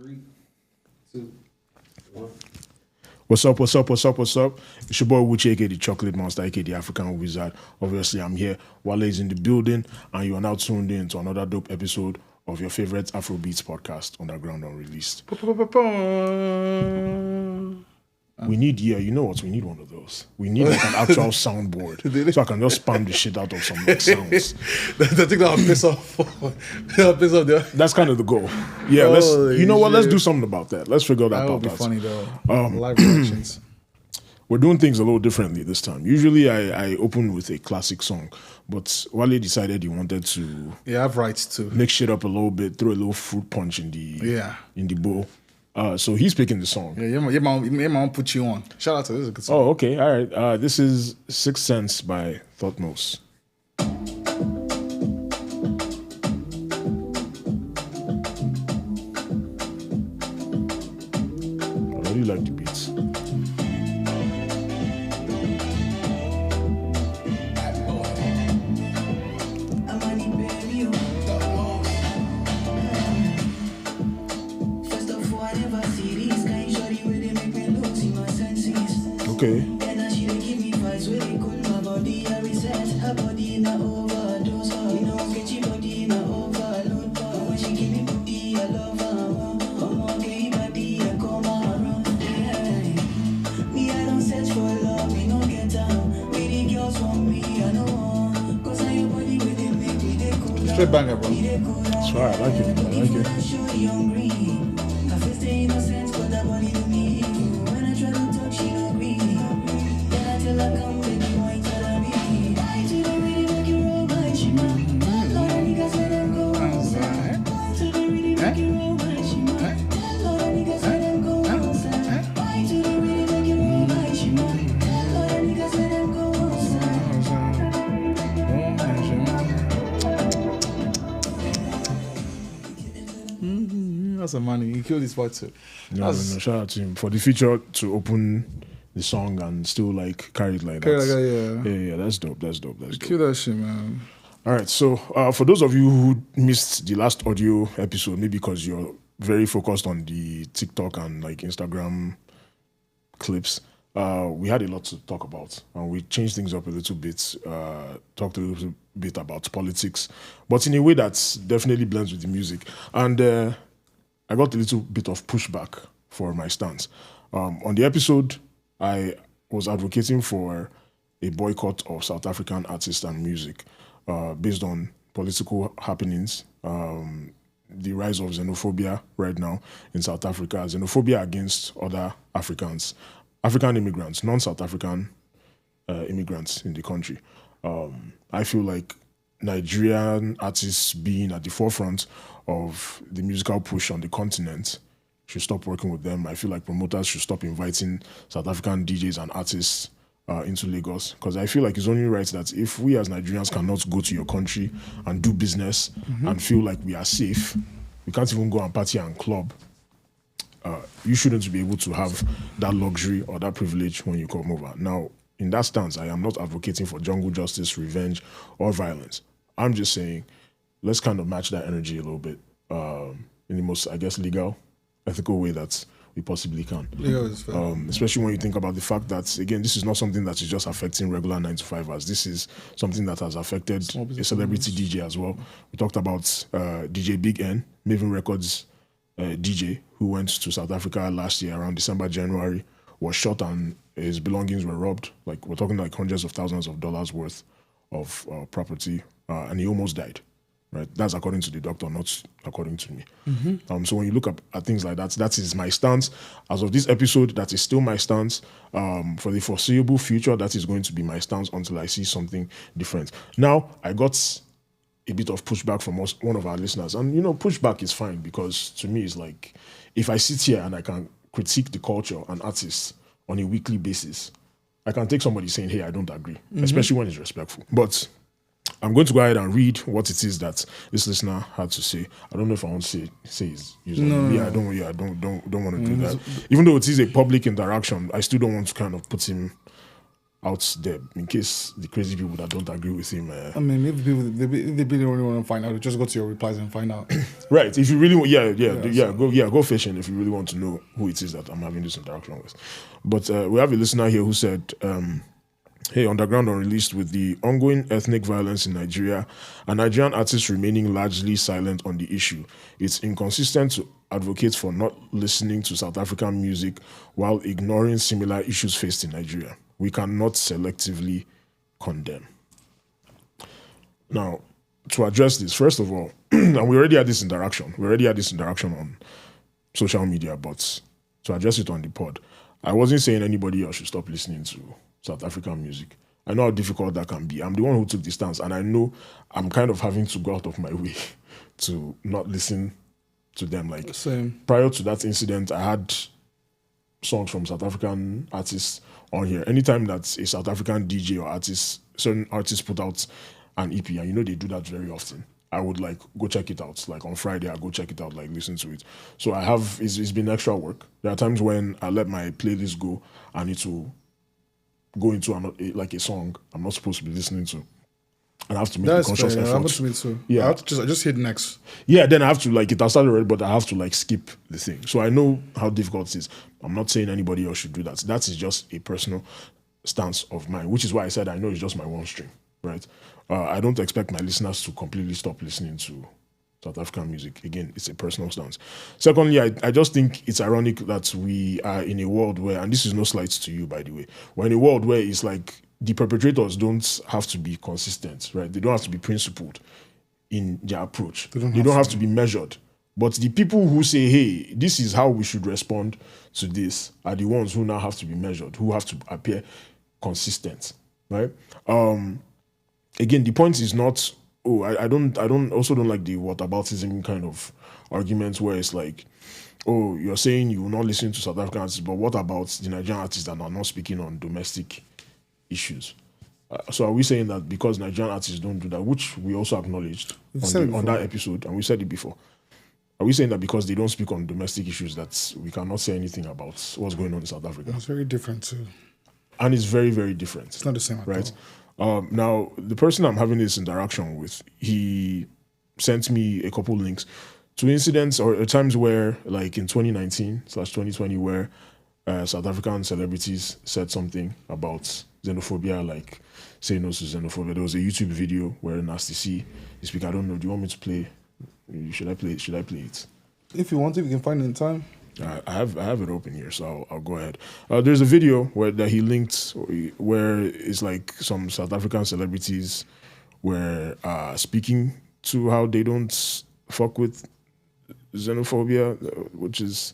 3, 2, 1. What's up? It's your boy Wuchi, aka the Chocolate Monster, aka the African Wizard. Obviously, I'm here. Wale is in the building, and you are now tuned in to another dope episode of your favorite Afrobeats podcast, Underground Unreleased. We need, you know what? We need one of those. We need like an actual soundboard, so I can just spam the shit out of some like, sounds. I think that'll piss off. That'll piss off the... That's kind of the goal. Yeah, let's do something about that. Let's figure that out. That would be funny though. Live reactions. We're doing things a little differently this time. Usually I open with a classic song, but Wale decided he wanted to I have rights too. Mix shit up a little bit, throw a little fruit punch in the bowl. So he's picking the song. Yeah, your mom put you on. Shout out to this is a good song. Oh, okay, all right. This is 6 Cents by Thought-Mos. I really like the beats. Okay. Straight banger, bro. That's right, I like it. That's a money. He killed his part too. No, shout out to him for the future to open the song and still like carry it like that. Yeah, that's dope. Kill that shit, man. All right, so for those of you who missed the last audio episode, maybe because you're very focused on the TikTok and like Instagram clips, we had a lot to talk about, and we changed things up a little bit, talked a little bit about politics, but in a way that definitely blends with the music. And I got a little bit of pushback for my stance. On the episode, I was advocating for a boycott of South African artists and music based on political happenings, the rise of xenophobia right now in South Africa, xenophobia against other Africans, African immigrants, non-South African immigrants in the country. I feel like Nigerian artists being at the forefront of the musical push on the continent should stop working with them. I feel like promoters should stop inviting South African DJs and artists into Lagos, because I feel like it's only right that if we as Nigerians cannot go to your country and do business and feel like we are safe, we can't even go and party and club. You shouldn't be able to have that luxury or that privilege when you come over. Now, in that stance, I am not advocating for jungle justice, revenge, or violence. I'm just saying, let's kind of match that energy a little bit in the most, I guess, legal, ethical way that we possibly can. Legal is fair. Especially when you think about the fact that, again, this is not something that is just affecting regular 9-to-5ers. This is something that has affected a celebrity DJ as well. We talked about DJ Big N, Maven Records DJ, who went to South Africa last year around December, January, was shot and his belongings were robbed. Like, we're talking like hundreds of thousands of dollars worth of property, and he almost died. Right, that's according to the doctor, not according to me. So when you look at things like that, that is my stance. As of this episode, that is still my stance. For the foreseeable future, that is going to be my stance until I see something different. Now, I got a bit of pushback from one of our listeners, and pushback is fine, because to me, it's like, if I sit here and I can critique the culture and artists on a weekly basis, I can take somebody saying, hey, I don't agree, especially when it's respectful. But I'm going to go ahead and read what it is that this listener had to say. I don't know if I want to say his username. I don't want to do that. Even though it is a public interaction, I still don't want to kind of put him out there in case the crazy people that don't agree with him. I mean, if they really want to find out, just go to your replies and find out. Right. If you really want, go fishing if you really want to know who it is that I'm having this interaction with. But we have a listener here who said, hey, Underground unreleased with the ongoing ethnic violence in Nigeria and Nigerian artists remaining largely silent on the issue. It's inconsistent to advocate for not listening to South African music while ignoring similar issues faced in Nigeria. We cannot selectively condemn. Now, to address this, first of all, and we already had this interaction. On social media, but to address it on the pod, I wasn't saying anybody else should stop listening to South African music. I know how difficult that can be. I'm the one who took the stance, and I know I'm kind of having to go out of my way to not listen to them. Like, same. Prior to that incident, I had songs from South African artists on here. Anytime that a South African DJ or artist, certain artists put out an EP, and you know they do that very often, I would like go check it out. Like on Friday, I go check it out, like listen to it. So I have, it's been extra work. There are times when I let my playlist go and it will go into like a song I'm not supposed to be listening to. And I have to make a conscious effort. I'm to me too. Yeah. I have to just hit next. Yeah, then I have to like, it has started already, but I have to like skip the thing. So I know how difficult it is. I'm not saying anybody else should do that. That is just a personal stance of mine, which is why I said I know it's just my one stream, right? I don't expect my listeners to completely stop listening to South African music. Again, it's a personal stance. Secondly, I just think it's ironic that we are in a world where, and this is no slight to you, by the way, we're in a world where it's like the perpetrators don't have to be consistent, right? They don't have to be principled in their approach. They don't have to be measured. But the people who say, hey, this is how we should respond to this, are the ones who now have to be measured, who have to appear consistent, right? Again, the point is not, I don't like the whataboutism kind of arguments where it's like, oh, you're saying you will not listen to South African artists, but what about the Nigerian artists that are not speaking on domestic issues? So are we saying that because Nigerian artists don't do that, which we also acknowledged on that episode, and we said it before, are we saying that because they don't speak on domestic issues that we cannot say anything about what's going on in South Africa? It's very different too. And it's very, very different. It's not the same at right? Now, the person I'm having this interaction with, he sent me a couple links to incidents or times where, like in 2019/2020, where South African celebrities said something about xenophobia, like say no to xenophobia. There was a YouTube video where Nasty C is speaking. I don't know. Do you want me to play? Should I play it? If you want to, you can find it in time. I have it open here, so I'll go ahead. There's a video that he linked where it's like some South African celebrities were speaking to how they don't fuck with xenophobia, which is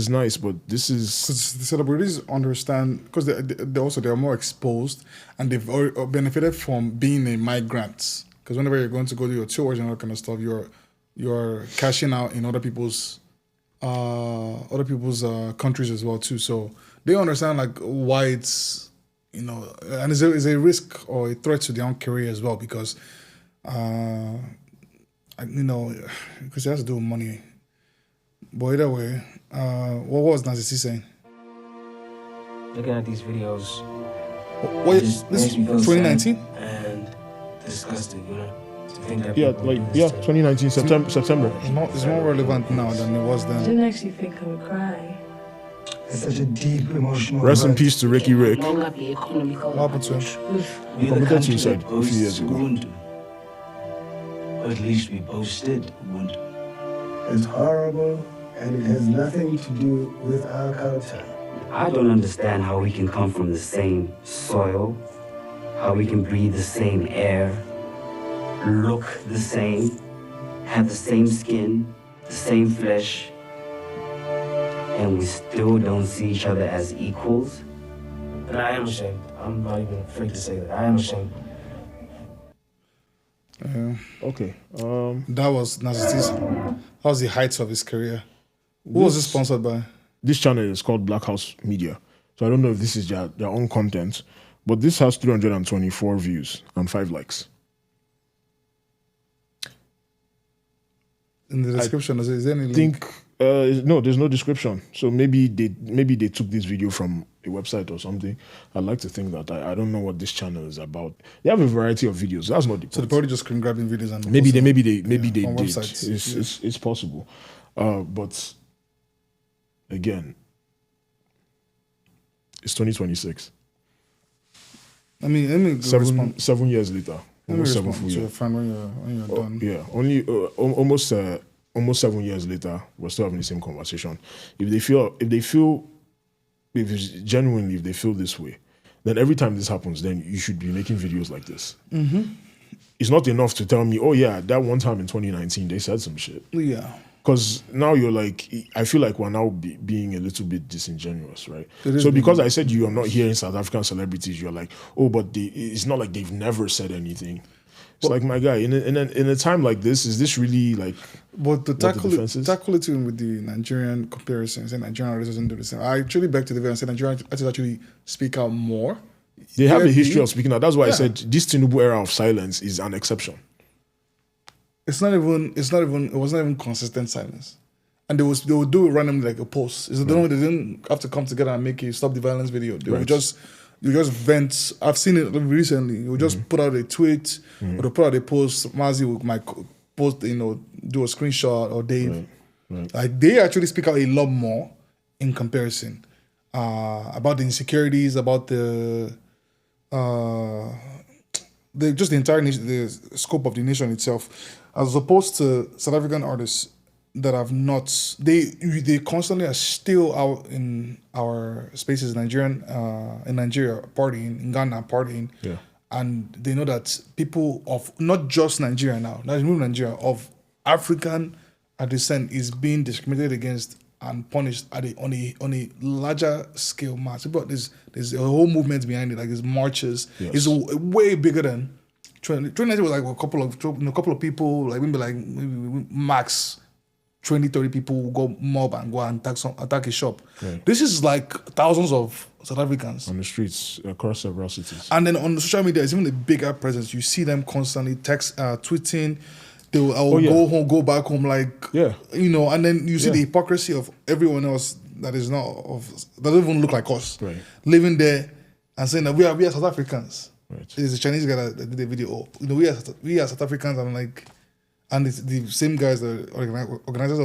nice. But this is because the celebrities understand, because they are more exposed and they've benefited from being a migrant. Because whenever you're going to go to your tours and all that kind of stuff, you're cashing out in other people's countries as well too. So they understand like why it's, and it's a risk or a threat to their own career as well, because because it has to do with money. But either way, what was Nazi saying? Looking at these videos, this is 2019 and disgusting, To think that 2019 September. It's more relevant now than it was then. I didn't actually think I would cry. It's such a deep emotional. Rest in peace to Ricky Rick. No longer be economical. What happened to him? He committed suicide a few years ago. Or at least we boasted would. It's horrible, and it has nothing to do with our culture. I don't understand how we can come from the same soil, how we can breathe the same air, look the same, have the same skin, the same flesh, and we still don't see each other as equals. And I am ashamed. I'm not even afraid to say that. I am ashamed. Okay. That was Nazi's. That was the heights of his career. Who was it sponsored by? This channel is called Black House Media. So I don't know if this is their own content, but this has 324 views and 5 likes. In the description, is there any link? I think No, there's no description. So maybe they took this video from a website or something. I'd like to think that. I don't know what this channel is about. They have a variety of videos. That's not the point. So they're probably just screen grabbing videos and maybe they on did. websites. It's possible. But again, it's 2026. Let me respond. 7 years later. Let me Almost respond 7 full to your years. friend when you're done. Yeah, only almost 7 years later, we're still having the same conversation. If they feel this way, then every time this happens, then you should be making videos like this. Mm-hmm. It's not enough to tell me, oh yeah, that one time in 2019 they said some shit. Yeah. Because now you're like, I feel like we're now being a little bit disingenuous, right? It is So because I said you are not hearing South African celebrities, you're like, oh, but it's not like they've never said anything. It's like, my guy, in a time like this, is this really like? But to what the defense is? tackle it with the Nigerian comparisons, and Nigerian artists doesn't do the same. I actually beg to differ and say Nigerian artists actually speak out more. They have a history of speaking out. That's why I Yeah. said this Tinubu era of silence is an exception. It wasn't even consistent silence. And they would do it randomly like a post. They didn't have to come together and make a stop the violence video. They would just vent. I've seen it recently. You would just put out a tweet or they put out a post. Mazi might post, do a screenshot or Dave. Right. Like they actually speak out a lot more in comparison about the insecurities, about the entire nation, the scope of the nation itself, as opposed to South African artists that have not. They constantly are still out in our spaces, in Nigeria partying, in Ghana partying, and they know that people of not just Nigeria now, not even Nigeria, of African descent is being discriminated against and punished on a larger scale mass. But there's a whole movement behind it, like there's marches. It's way bigger than 2019 was like a couple of people, like maybe max 20, 30 people will go mob and go and attack a shop. Right. This is like thousands of South Africans On the streets across several cities. and then on the social media, it's even a bigger presence. You see them constantly tweeting. They will go home, go back home, and then you see the hypocrisy of everyone else that doesn't even look like us, Right. living there and saying that we are South Africans. Right. There's a Chinese guy that did a video. We are South Africans. I'm like, and it's the same guys, the organizers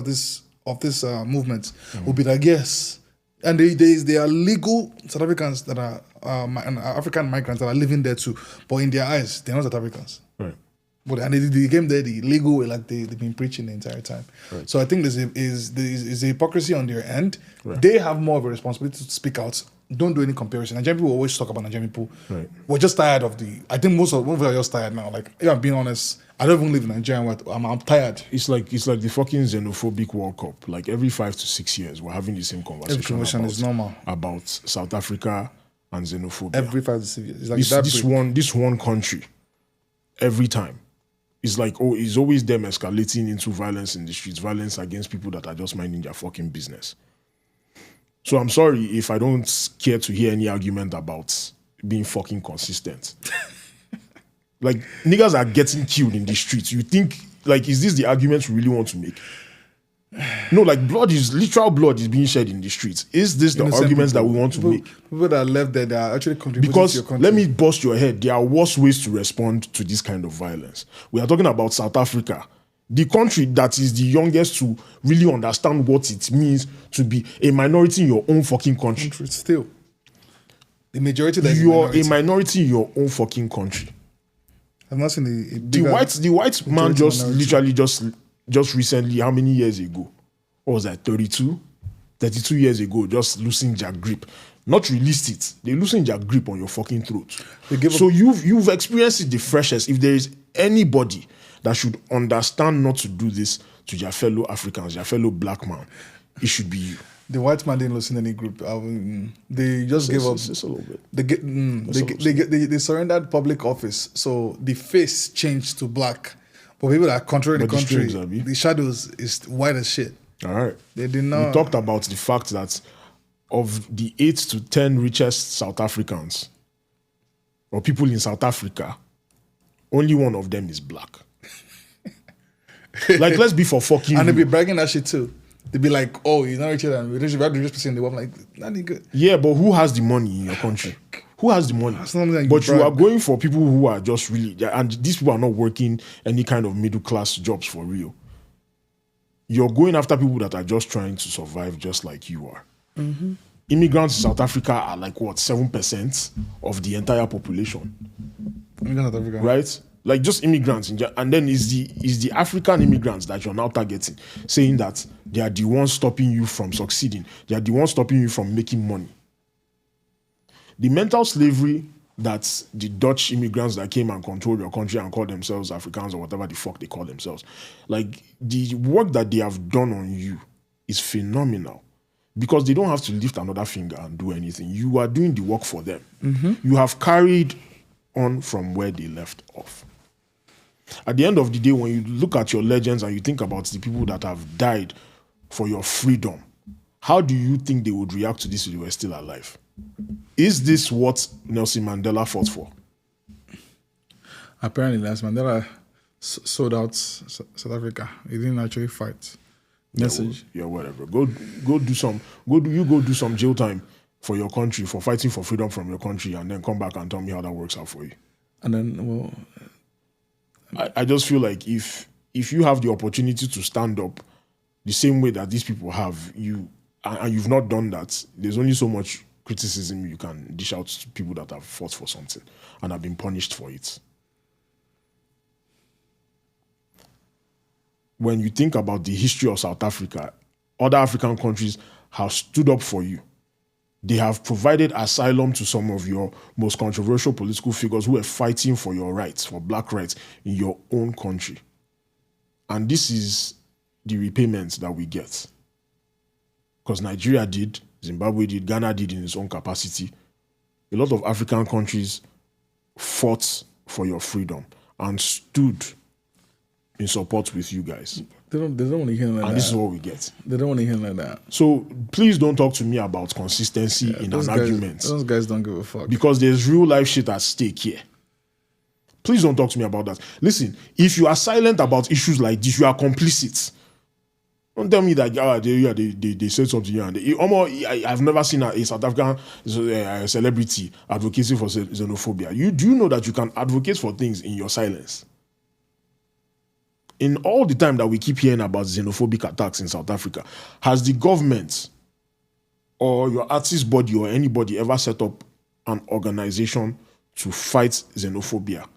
of this movement, will be like, yes. And they are legal South Africans that are African migrants that are living there too. But in their eyes, they're not South Africans. Right. But and they came there the legal way, like they've been preaching the entire time. Right. So I think there's a hypocrisy on their end. Right. They have more of a responsibility to speak out. Don't do any comparison. Nigerian people always talk about Nigerian people. Right. We're just tired of I think most of us are just tired now. Like, if I'm being honest, I don't even live in Nigeria. I'm tired. It's like the fucking xenophobic World Cup. Like every 5 to 6 years, we're having the same conversation. Every conversation is normal. About South Africa and xenophobia. Every 5 to 6 years. It's like this one country, every time, it's like, it's always them escalating into violence in the streets, violence against people that are just minding their fucking business. So I'm sorry if I don't care to hear any argument about being fucking consistent. Like, niggas are getting killed in the streets. You think, like, is this the argument we really want to make? No, like, literal blood is being shed in the streets. Is this the arguments that we want to make? People that are left there, they are actually contributing Because, to your country. let me bust your head, there are worse ways to respond to this kind of violence. We are talking about South Africa, the country that is the youngest to really understand what it means to be a minority in your own fucking country. Still, the majority that You are a minority in your own fucking country. I've not seen a The bigger white man just minority. literally just recently, how many years ago? What was that, 32 years ago, just losing their grip. Not released it. They're losing their grip on your fucking throat. So you've experienced it the freshest. If there is anybody that should understand not to do this to their fellow Africans, their fellow black man, it should be you. The white man didn't listen to any group. They just gave up. Just a little bit. They surrendered public office, so the face changed to black. But people that control the country, the shadows is white as shit. All right. They did not. We talked about the fact that of the 8 to 10 richest South Africans or people in South Africa, only one of them is black. Like, let's be for fucking And they real. be bragging that shit too. They'd be like, oh, he's not richer than we have the richest person in the world. I'm like, that ain't good. Yeah, but who has the money in your country? Who has the money? That's not like But you brag. are going for people who are just really, and these people are not working any kind of middle class jobs for real. You're going after people that are just trying to survive just like you are. Immigrants in South Africa are like, what, 7% of the entire population? South Africa. Right? Like just immigrants, and then is the African immigrants that you're now targeting, saying that they are the ones stopping you from succeeding. They are the ones stopping you from making money. The mental slavery that the Dutch immigrants that came and controlled your country and called themselves Africans or whatever the fuck they call themselves, like the work that they have done on you is phenomenal. Because they don't have to lift another finger and do anything. You are doing the work for them. You have carried on from where they left off. At the end of the day, when you look at your legends and you think about the people that have died for your freedom, how do you think they would react to this if they were still alive? Is this what Nelson Mandela fought for? Apparently, Nelson Mandela sold out South Africa. He didn't actually fight. Message. Yeah, whatever. Go do some jail time for your country, for fighting for freedom from your country, and then come back and tell me how that works out for you. And then, well, I just feel like if you have the opportunity to stand up the same way that these people have, and you've not done that, there's only so much criticism you can dish out to people that have fought for something and have been punished for it. When you think about the history of South Africa, other African countries have stood up for you. They have provided asylum to some of your most controversial political figures who are fighting for your rights, for black rights in your own country. And this is the repayment that we get. Because Nigeria did, Zimbabwe did, Ghana did in its own capacity. A lot of African countries fought for your freedom and stood in support with you guys. they don't want to hear like that. And this is what we get. They don't want to hear like that. So please don't talk to me about consistency in an argument. Those guys don't give a fuck. Because there's real life shit at stake here. Please don't talk to me about that. Listen, if you are silent about issues like this, you are complicit. Don't tell me that they said something here and there. I've never seen a South African celebrity advocating for xenophobia. Do you know that you can advocate for things in your silence? In all the time that we keep hearing about xenophobic attacks in South Africa, has the government or your artist body or anybody ever set up an organization to fight xenophobia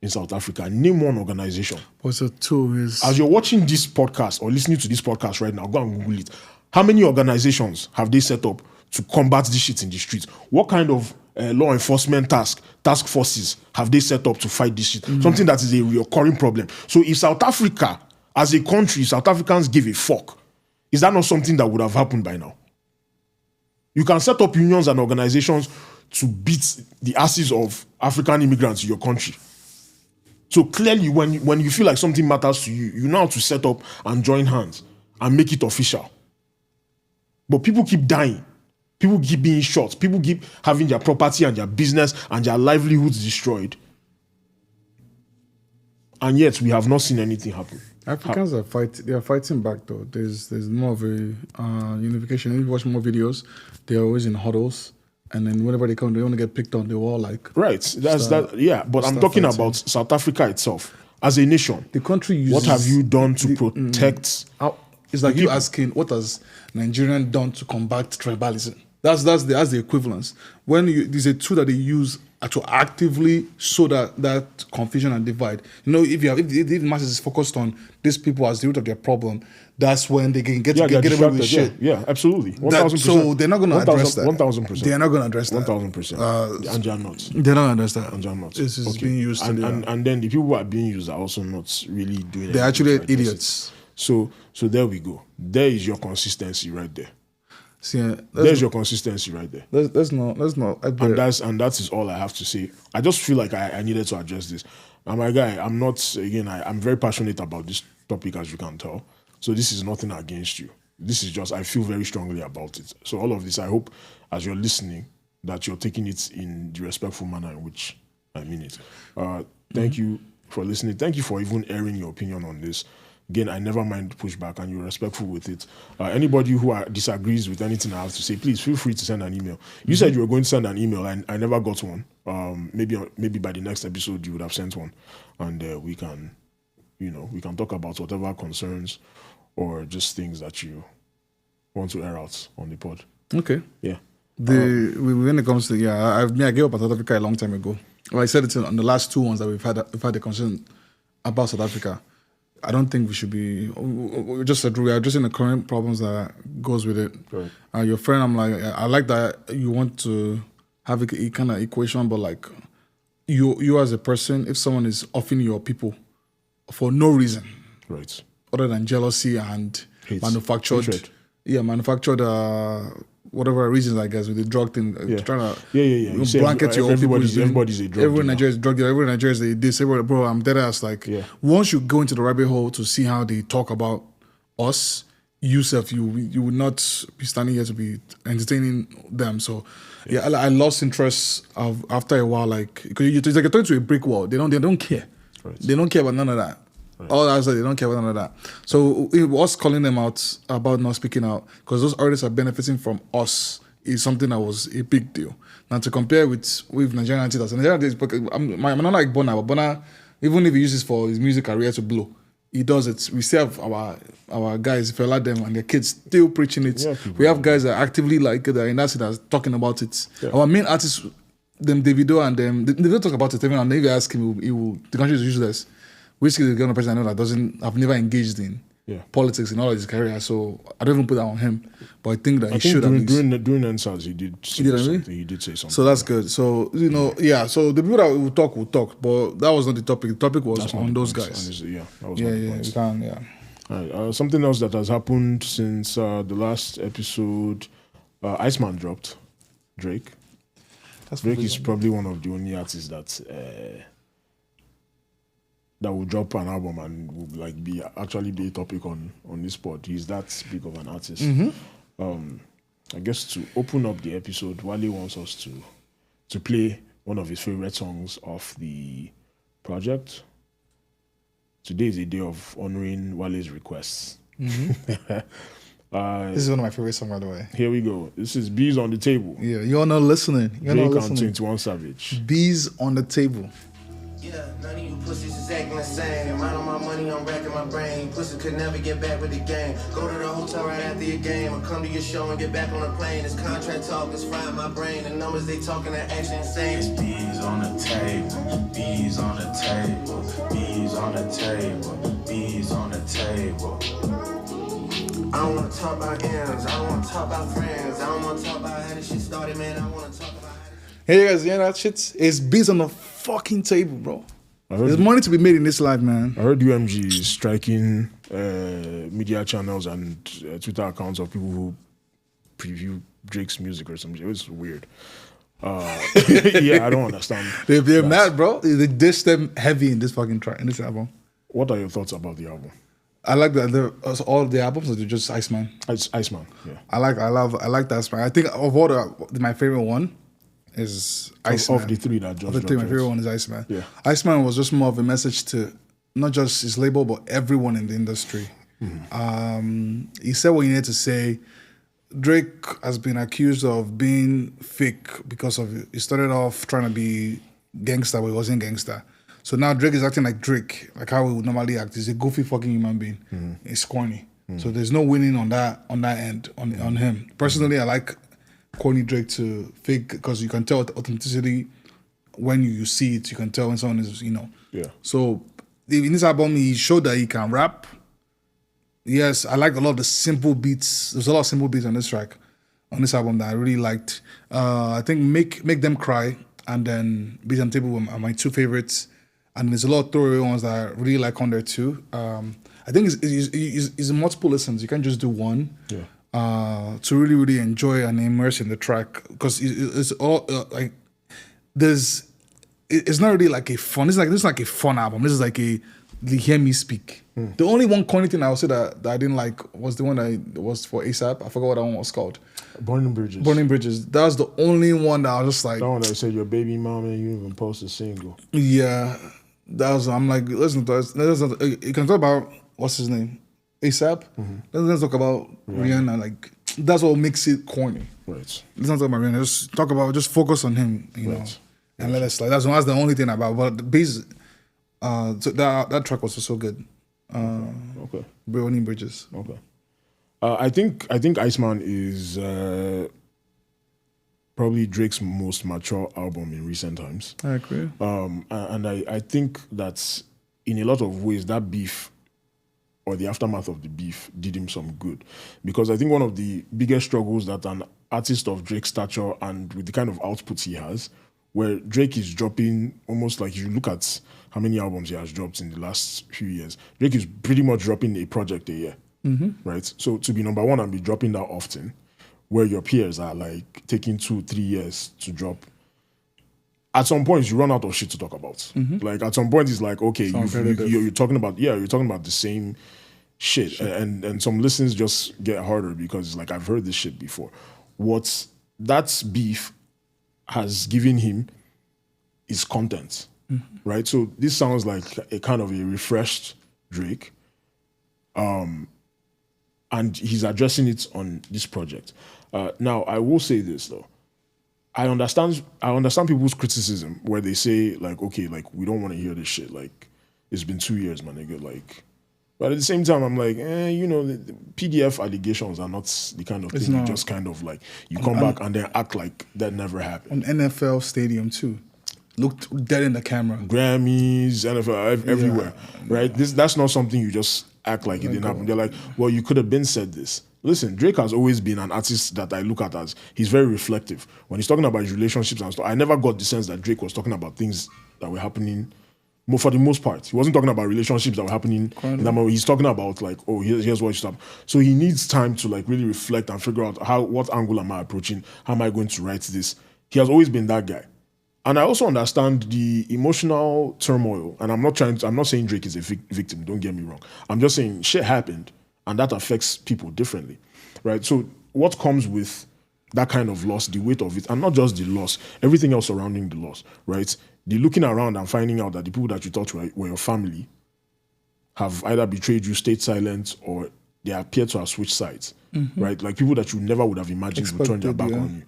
in South Africa? Name one organization. What's a tool is... As you're watching this podcast or listening to this podcast right now, go and Google it. How many organizations have they set up to combat this shit in the streets? What kind of law enforcement task forces have they set up to fight this shit? Something that is a recurring problem. So if South Africa, as a country, South Africans give a fuck, is that not something that would have happened by now? You can set up unions and organizations to beat the asses of African immigrants in your country. So clearly, when you feel like something matters to you, you know how to set up and join hands and make it official. But people keep dying. People keep being shot. People keep having their property and their business and their livelihoods destroyed. And yet, we have not seen anything happen. Africans are fighting back though. There's more of a unification. If you watch more videos, they're always in huddles. And then whenever they come, they want to get picked on. They all like... Right. Yeah. But I'm talking about South Africa itself. As a nation, the country uses... What have you done to protect... It's like you asking, what has Nigerian done to combat tribalism? That's the equivalence. When there's a tool that they use to actively sow that confusion and divide. You know, if the masses is focused on these people as the root of their problem, that's when they can get away with shit. Yeah, absolutely. 1,000%. So they're not going to address that. 1,000%. They're not going to address that. 1,000%. And they're not. They're not going to address that. And they're not. This is being used. And then the people who are being used are also not really doing it. They're actually idiots. So there we go. There is your consistency right there. See, there's your consistency right there. Let's not. And that is all I have to say. I just feel like I needed to address this. And my guy, I'm very passionate about this topic, as you can tell. So this is nothing against you. This is just, I feel very strongly about it. So all of this, I hope, as you're listening, that you're taking it in the respectful manner in which I mean it. Thank you for listening. Thank you for even airing your opinion on this. Again, I never mind pushback, and you're respectful with it. Anybody who disagrees with anything I have to say, please feel free to send an email. You said you were going to send an email, and I never got one. Maybe by the next episode you would have sent one, and we can talk about whatever concerns or just things that you want to air out on the pod. Okay. Yeah. When it comes to I gave up South Africa a long time ago. Well, I said it on the last two ones that we've had a concern about South Africa. I don't think we should be. We just said we are addressing the current problems that goes with it. Right. Your friend, I'm like, I like that you want to have a kind of equation, but like you as a person, if someone is offing your people for no reason, right, other than jealousy and Hate. manufactured, Hatred. manufactured whatever reasons, I guess, with the drug thing, trying to You say blanket your everybody's a drug everyone dealer. in Nigeria is drug dealer. Everyone in Nigeria is this. Everyone, bro, I'm dead ass. Like, once you go into the rabbit hole to see how they talk about us, yourself, you would not be standing here to be entertaining them. So, I lost interest after a while. Like, because it's like you're talking to a brick wall. They don't care. Right. They don't care about none of that. Right. All I said, they don't care about none of that. So us calling them out about not speaking out, because those artists are benefiting from us, is something that was a big deal. Now to compare with Nigerian artists, I'm not like Bonner, but Bonner, even if he uses for his music career to blow, he does it. We still have our guys, Fela them and their kids still preaching it. Yeah, we have guys that are actively like that in that that's talking about it. Yeah. Our main artists, them Davido and them, they don't talk about it even, and if you ask him, the country is useless. Whiskey is the kind of person I know that I've never engaged in politics in all of his career, so I don't even put that on him. But I think that he should have. During NSAS, he did say something. He did say something. So that's good. So, so the people that will talk, but that was not the topic. The topic was on those guys. That was the point. All right, something else that has happened since the last episode, Iceman dropped, Drake. Drake is probably one of the only artists that will drop an album and will like be a topic on this pod. He's that big of an artist. Mm-hmm. I guess to open up the episode, Wale wants us to play one of his favorite songs of the project. Today is a day of honoring Wale's requests. Mm-hmm. This is one of my favorite songs, by the way. Here we go. This is Bees on the Table. Yeah, you're not listening. You're Drake not listening. And 21 Savage. Bees on the Table. Yeah, none of you pussies is acting the same. Right on my money, I'm racking my brain. Pussy could never get back with the game. Go to the hotel right after your game, or come to your show and get back on the plane. This contract talk is frying my brain. The numbers they talking are actually insane. It's bees on the table, bees on the table, bees on the table, bees on the table. I don't want to talk about ends, I don't want to talk about friends, I don't want to talk about how this shit started, man. I want to talk about. Hey guys, that shit is bees on the fucking table, bro. There's money to be made in this life, man. I heard UMG is striking media channels and Twitter accounts of people who preview Drake's music or something. It was weird. I don't understand. They're mad, bro. They dish them heavy in this fucking track, in this album. What are your thoughts about the album? I like that. All of the albums, or they're just Iceman. Iceman, yeah. I like the Iceman. I think of all my favorite one is Iceman. Of the three that just dropped. My favorite one is Iceman. Yeah. Iceman was just more of a message to not just his label, but everyone in the industry. Mm-hmm. He said what he needed to say. Drake has been accused of being fake because he started off trying to be gangster, but he wasn't gangster. So now Drake is acting like Drake, like how he would normally act. He's a goofy fucking human being. Mm-hmm. He's corny. Mm-hmm. So there's no winning on that end, on him. Personally, I like corny Drake to fake, because you can tell authenticity when you see it. You can tell when someone is, Yeah. So in this album, he showed that he can rap. Yes, I liked a lot of the simple beats. There's a lot of simple beats on this track, on this album, that I really liked. I think Make Them Cry and then Beats on the Table are my two favorites. And there's a lot of throwaway ones that I really like on there too. I think it's multiple listens. You can't just do one. Yeah. To really, really enjoy and immerse in the track, because it's all like it's not really like a fun. This is like a fun album. This is like the hear me speak. The only one corny thing I would say that I didn't like was the one that was for ASAP. I forgot what that one was called. Burning Bridges. Burning Bridges. That was the only one that I was just like. That one that said your baby mama and you even post a single. Yeah, I'm like, listen to us. You can talk about what's his name? ASAP. Let's talk about Rihanna. Like that's what makes it corny. Right. Let's not talk about Rihanna. Just focus on him. You know, and let us slide. That's the only thing about. But the bass, so that track was so good. Okay. Burning Bridges. Okay. I think Iceman is probably Drake's most mature album in recent times. I agree. And I think that in a lot of ways that beef or the aftermath of the beef did him some good, because I think one of the biggest struggles that an artist of Drake's stature and with the kind of output he has, where Drake is dropping almost like, you look at how many albums he has dropped in the last few years, Drake is pretty much dropping a project a year, right? So to be number one and be dropping that often, where your peers are like taking 2-3 years to drop, at some point you run out of shit to talk about. Like at some point it's like, okay, you're talking about the same shit. And some listens just get harder because it's like, I've heard this shit before. What that beef has given him is content, right? So this sounds like a kind of a refreshed Drake, and he's addressing it on this project. Now, I will say this though. I understand people's criticism where they say like, okay, like we don't want to hear this shit. Like it's been 2 years, my nigga. Like, but at the same time, I'm like, you know, the PDF allegations are not the kind of thing you just kind of like you come back and then act like that never happened. On NFL Stadium too, looked dead in the camera. Grammys, NFL, everywhere, right? That's not something you just act like it didn't happen. They're like, well, you could have been said this. Listen, Drake has always been an artist that I look at as he's very reflective. When he's talking about his relationships and stuff, I never got the sense that Drake was talking about things that were happening. For the most part, he wasn't talking about relationships that were happening in that moment. He's talking about like, oh, here's what happened. So he needs time to like really reflect and figure out what angle am I approaching? How am I going to write this? He has always been that guy. And I also understand the emotional turmoil. And I'm not saying Drake is a victim, don't get me wrong. I'm just saying shit happened and that affects people differently, right? So what comes with that kind of loss, the weight of it, and not just the loss, everything else surrounding the loss, right? The looking around and finding out that the people that you thought were your family have either betrayed you, stayed silent, or they appear to have switched sides, right? Like people that you never would have imagined would turn their back on you.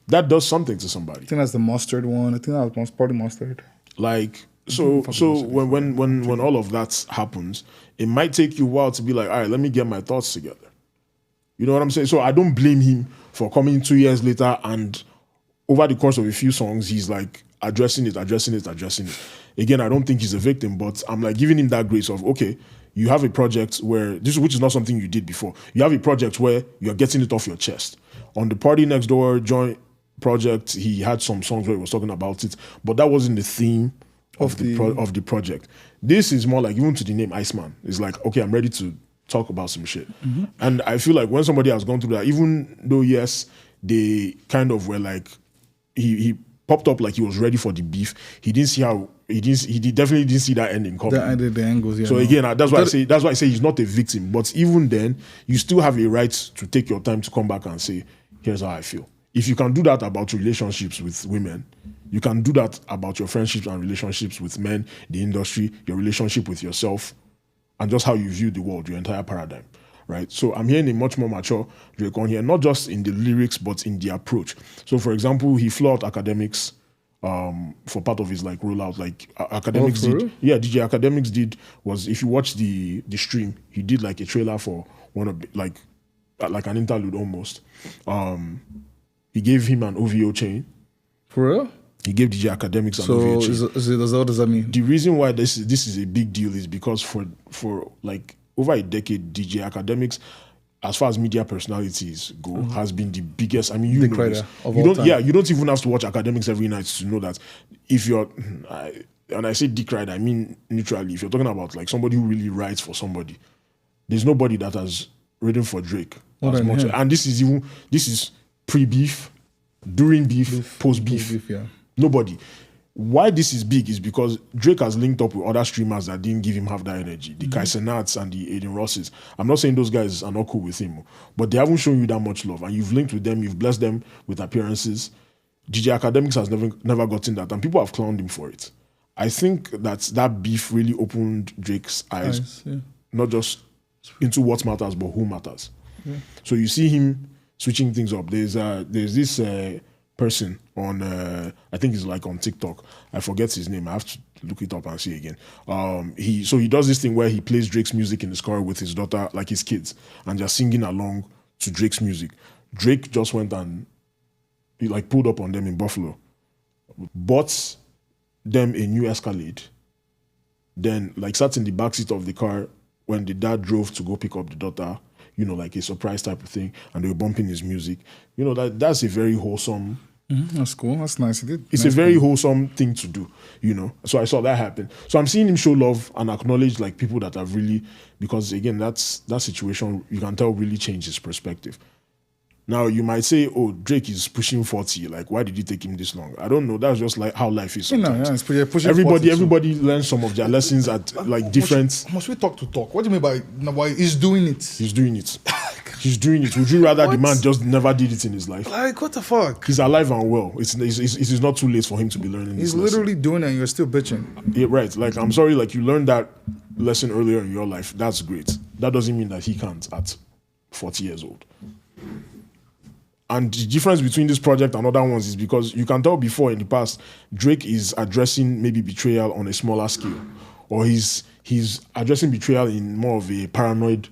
That does something to somebody. I think that's the mustard one. I think that was probably mustard. Like, so when all of that happens, it might take you a while to be like, all right, let me get my thoughts together. You know what I'm saying? So I don't blame him for coming 2 years later and over the course of a few songs, he's like addressing it. Again, I don't think he's a victim, but I'm like giving him that grace of, okay, you have a project which is not something you did before. You have a project where you're getting it off your chest. On the Party Next Door joint project, he had some songs where he was talking about it, but that wasn't the theme of the project. This is more like, even to the name Iceman, it's like, okay, I'm ready to talk about some shit. And I feel like when somebody has gone through that, even though yes, they kind of were like, he popped up like he was ready for the beef. He definitely didn't see that ending coming. The angles, yeah. So again, that's why I say he's not a victim. But even then, you still have a right to take your time to come back and say, here's how I feel. If you can do that about relationships with women, you can do that about your friendships and relationships with men, the industry, your relationship with yourself, and just how you view the world, your entire paradigm, right? So I'm hearing a much more mature Drake on here, not just in the lyrics, but in the approach. So for example, he flew out Academics for part of his like rollout. Like Academics did. Yeah, DJ Academics did was, if you watch the stream, he did like a trailer for one of like an interlude almost. He gave him an OVO chain. For real? He gave DJ Academics an OVO chain. So what does that mean? The reason why this is a big deal is because for like over a decade, DJ Academics, as far as media personalities go, has been the biggest. I mean, you know this. You don't even have to watch Academics every night to know that. If you're, and I say dick rider, I mean neutrally. If you're talking about like somebody who really writes for somebody, there's nobody that has written for Drake as much. And this is pre-beef, during beef, post-beef. Yeah. Nobody. Why this is big is because Drake has linked up with other streamers that didn't give him half that energy. The Kai Cenats and the Aiden Rosses. I'm not saying those guys are not cool with him, but they haven't shown you that much love. And you've linked with them, you've blessed them with appearances. DJ Academics has never gotten that, and people have clowned him for it. I think that beef really opened Drake's eyes not just into what matters, but who matters. So you see him switching things up. There's this person on, I think it's like on TikTok. I forget his name. I have to look it up and see again. He does this thing where he plays Drake's music in his car with his daughter, like his kids, and they're singing along to Drake's music. Drake just went and he like pulled up on them in Buffalo, bought them a new Escalade, then like sat in the backseat of the car when the dad drove to go pick up the daughter, you know, like a surprise type of thing, and they were bumping his music. You know, that's a very wholesome. That's cool. That's nice. It's a very wholesome thing to do, you know. So I saw that happen. So I'm seeing him show love and acknowledge like people that have really, because again, that situation, you can tell, really changed his perspective. Now you might say, oh, Drake is pushing 40. Like, why did it take him this long? I don't know. That's just like how life is sometimes. It's pushing everybody learns some of their lessons at like different. Must we talk to talk? What do you mean by why he's doing it? He's doing it. He's doing it. Would you rather the man just never did it in his life? Like, what the fuck? He's alive and well. It is not too late for him to be learning. He's literally doing it and you're still bitching. Yeah, right. Like, I'm sorry, like you learned that lesson earlier in your life. That's great. That doesn't mean that he can't at 40 years old. And the difference between this project and other ones is because you can tell before in the past, Drake is addressing maybe betrayal on a smaller scale, or he's addressing betrayal in more of a paranoid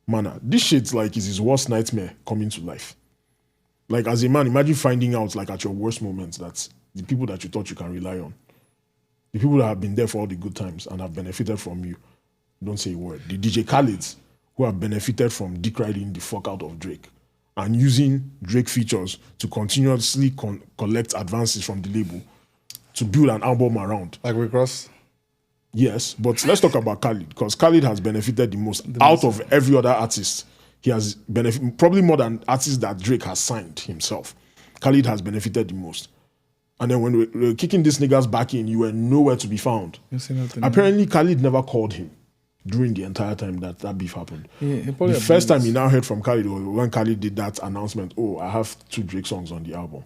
manner. This shit like is his worst nightmare coming to life. Like as a man, imagine finding out like at your worst moments that the people that you thought you can rely on, the people that have been there for all the good times and have benefited from you, don't say a word. The DJ Khaleds who have benefited from dick riding the fuck out of Drake and using Drake features to continuously collect advances from the label to build an album around. Like Rick Ross? Yes, but let's talk about Khaled, because Khaled has benefited the most out of every other artist. He has benefited, probably more than artists that Drake has signed himself. Khaled has benefited the most. And then when we were kicking these niggas back in, you were nowhere to be found. Apparently, Khaled never called him during the entire time that beef happened. Yeah, the first time he now heard from Khaled was when Khaled did that announcement, oh, I have 2 Drake songs on the album.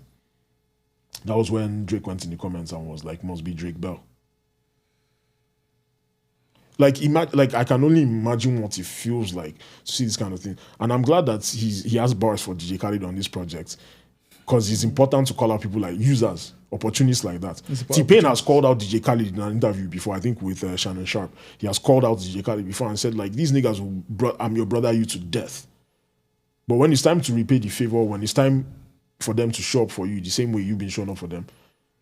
That was when Drake went in the comments and was like, must be Drake Bell. Like I can only imagine what it feels like to see this kind of thing. And I'm glad that he has bars for DJ Khaled on this project, because it's important to call out people like users, opportunists like that. T-Pain has called out DJ Khaled in an interview before, I think with Shannon Sharp. He has called out DJ Khaled before and said, like, these niggas will I'm your brother you to death. But when it's time to repay the favor, when it's time for them to show up for you the same way you've been showing up for them,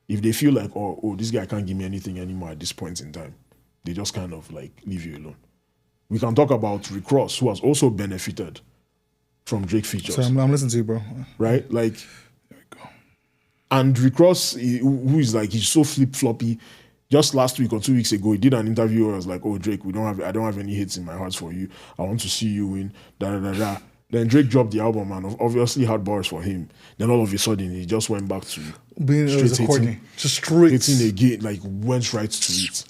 if they feel like, oh, this guy can't give me anything anymore at this point in time, they just kind of like leave you alone. We can talk about Rick Ross, who has also benefited from Drake features. So I'm listening to you, bro. Right? Like, there we go. And Rick Ross, who is like, he's so flip-floppy. Just last week or 2 weeks ago, he did an interview where I was like, oh, Drake, I don't have any hits in my heart for you. I want to see you win, da-da-da-da. Then Drake dropped the album and obviously had bars for him. Then all of a sudden, he just went back to being hitting again, like went right to it.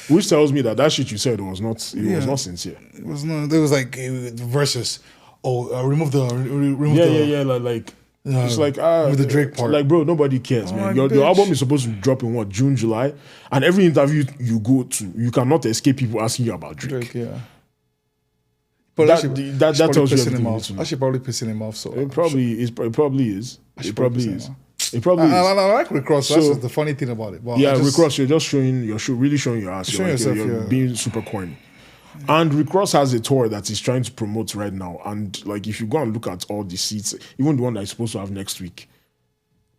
Which tells me that shit you said was not sincere. It was not. There was like verses. Remove the. It's like with the Drake part. Like, bro, nobody cares, man. Your album is supposed to drop in June, July, and every interview you go to, you cannot escape people asking you about Drake. Yeah. But that tells you everything you need to know. Actually, probably pissing him off. So it probably is. It probably is. I like Rick Ross. So that's the funny thing about it. Rick Ross, you're just really showing your ass. You're being super corny. And Rick Ross has a tour that he's trying to promote right now. And like, if you go and look at all the seats, even the one that he's supposed to have next week,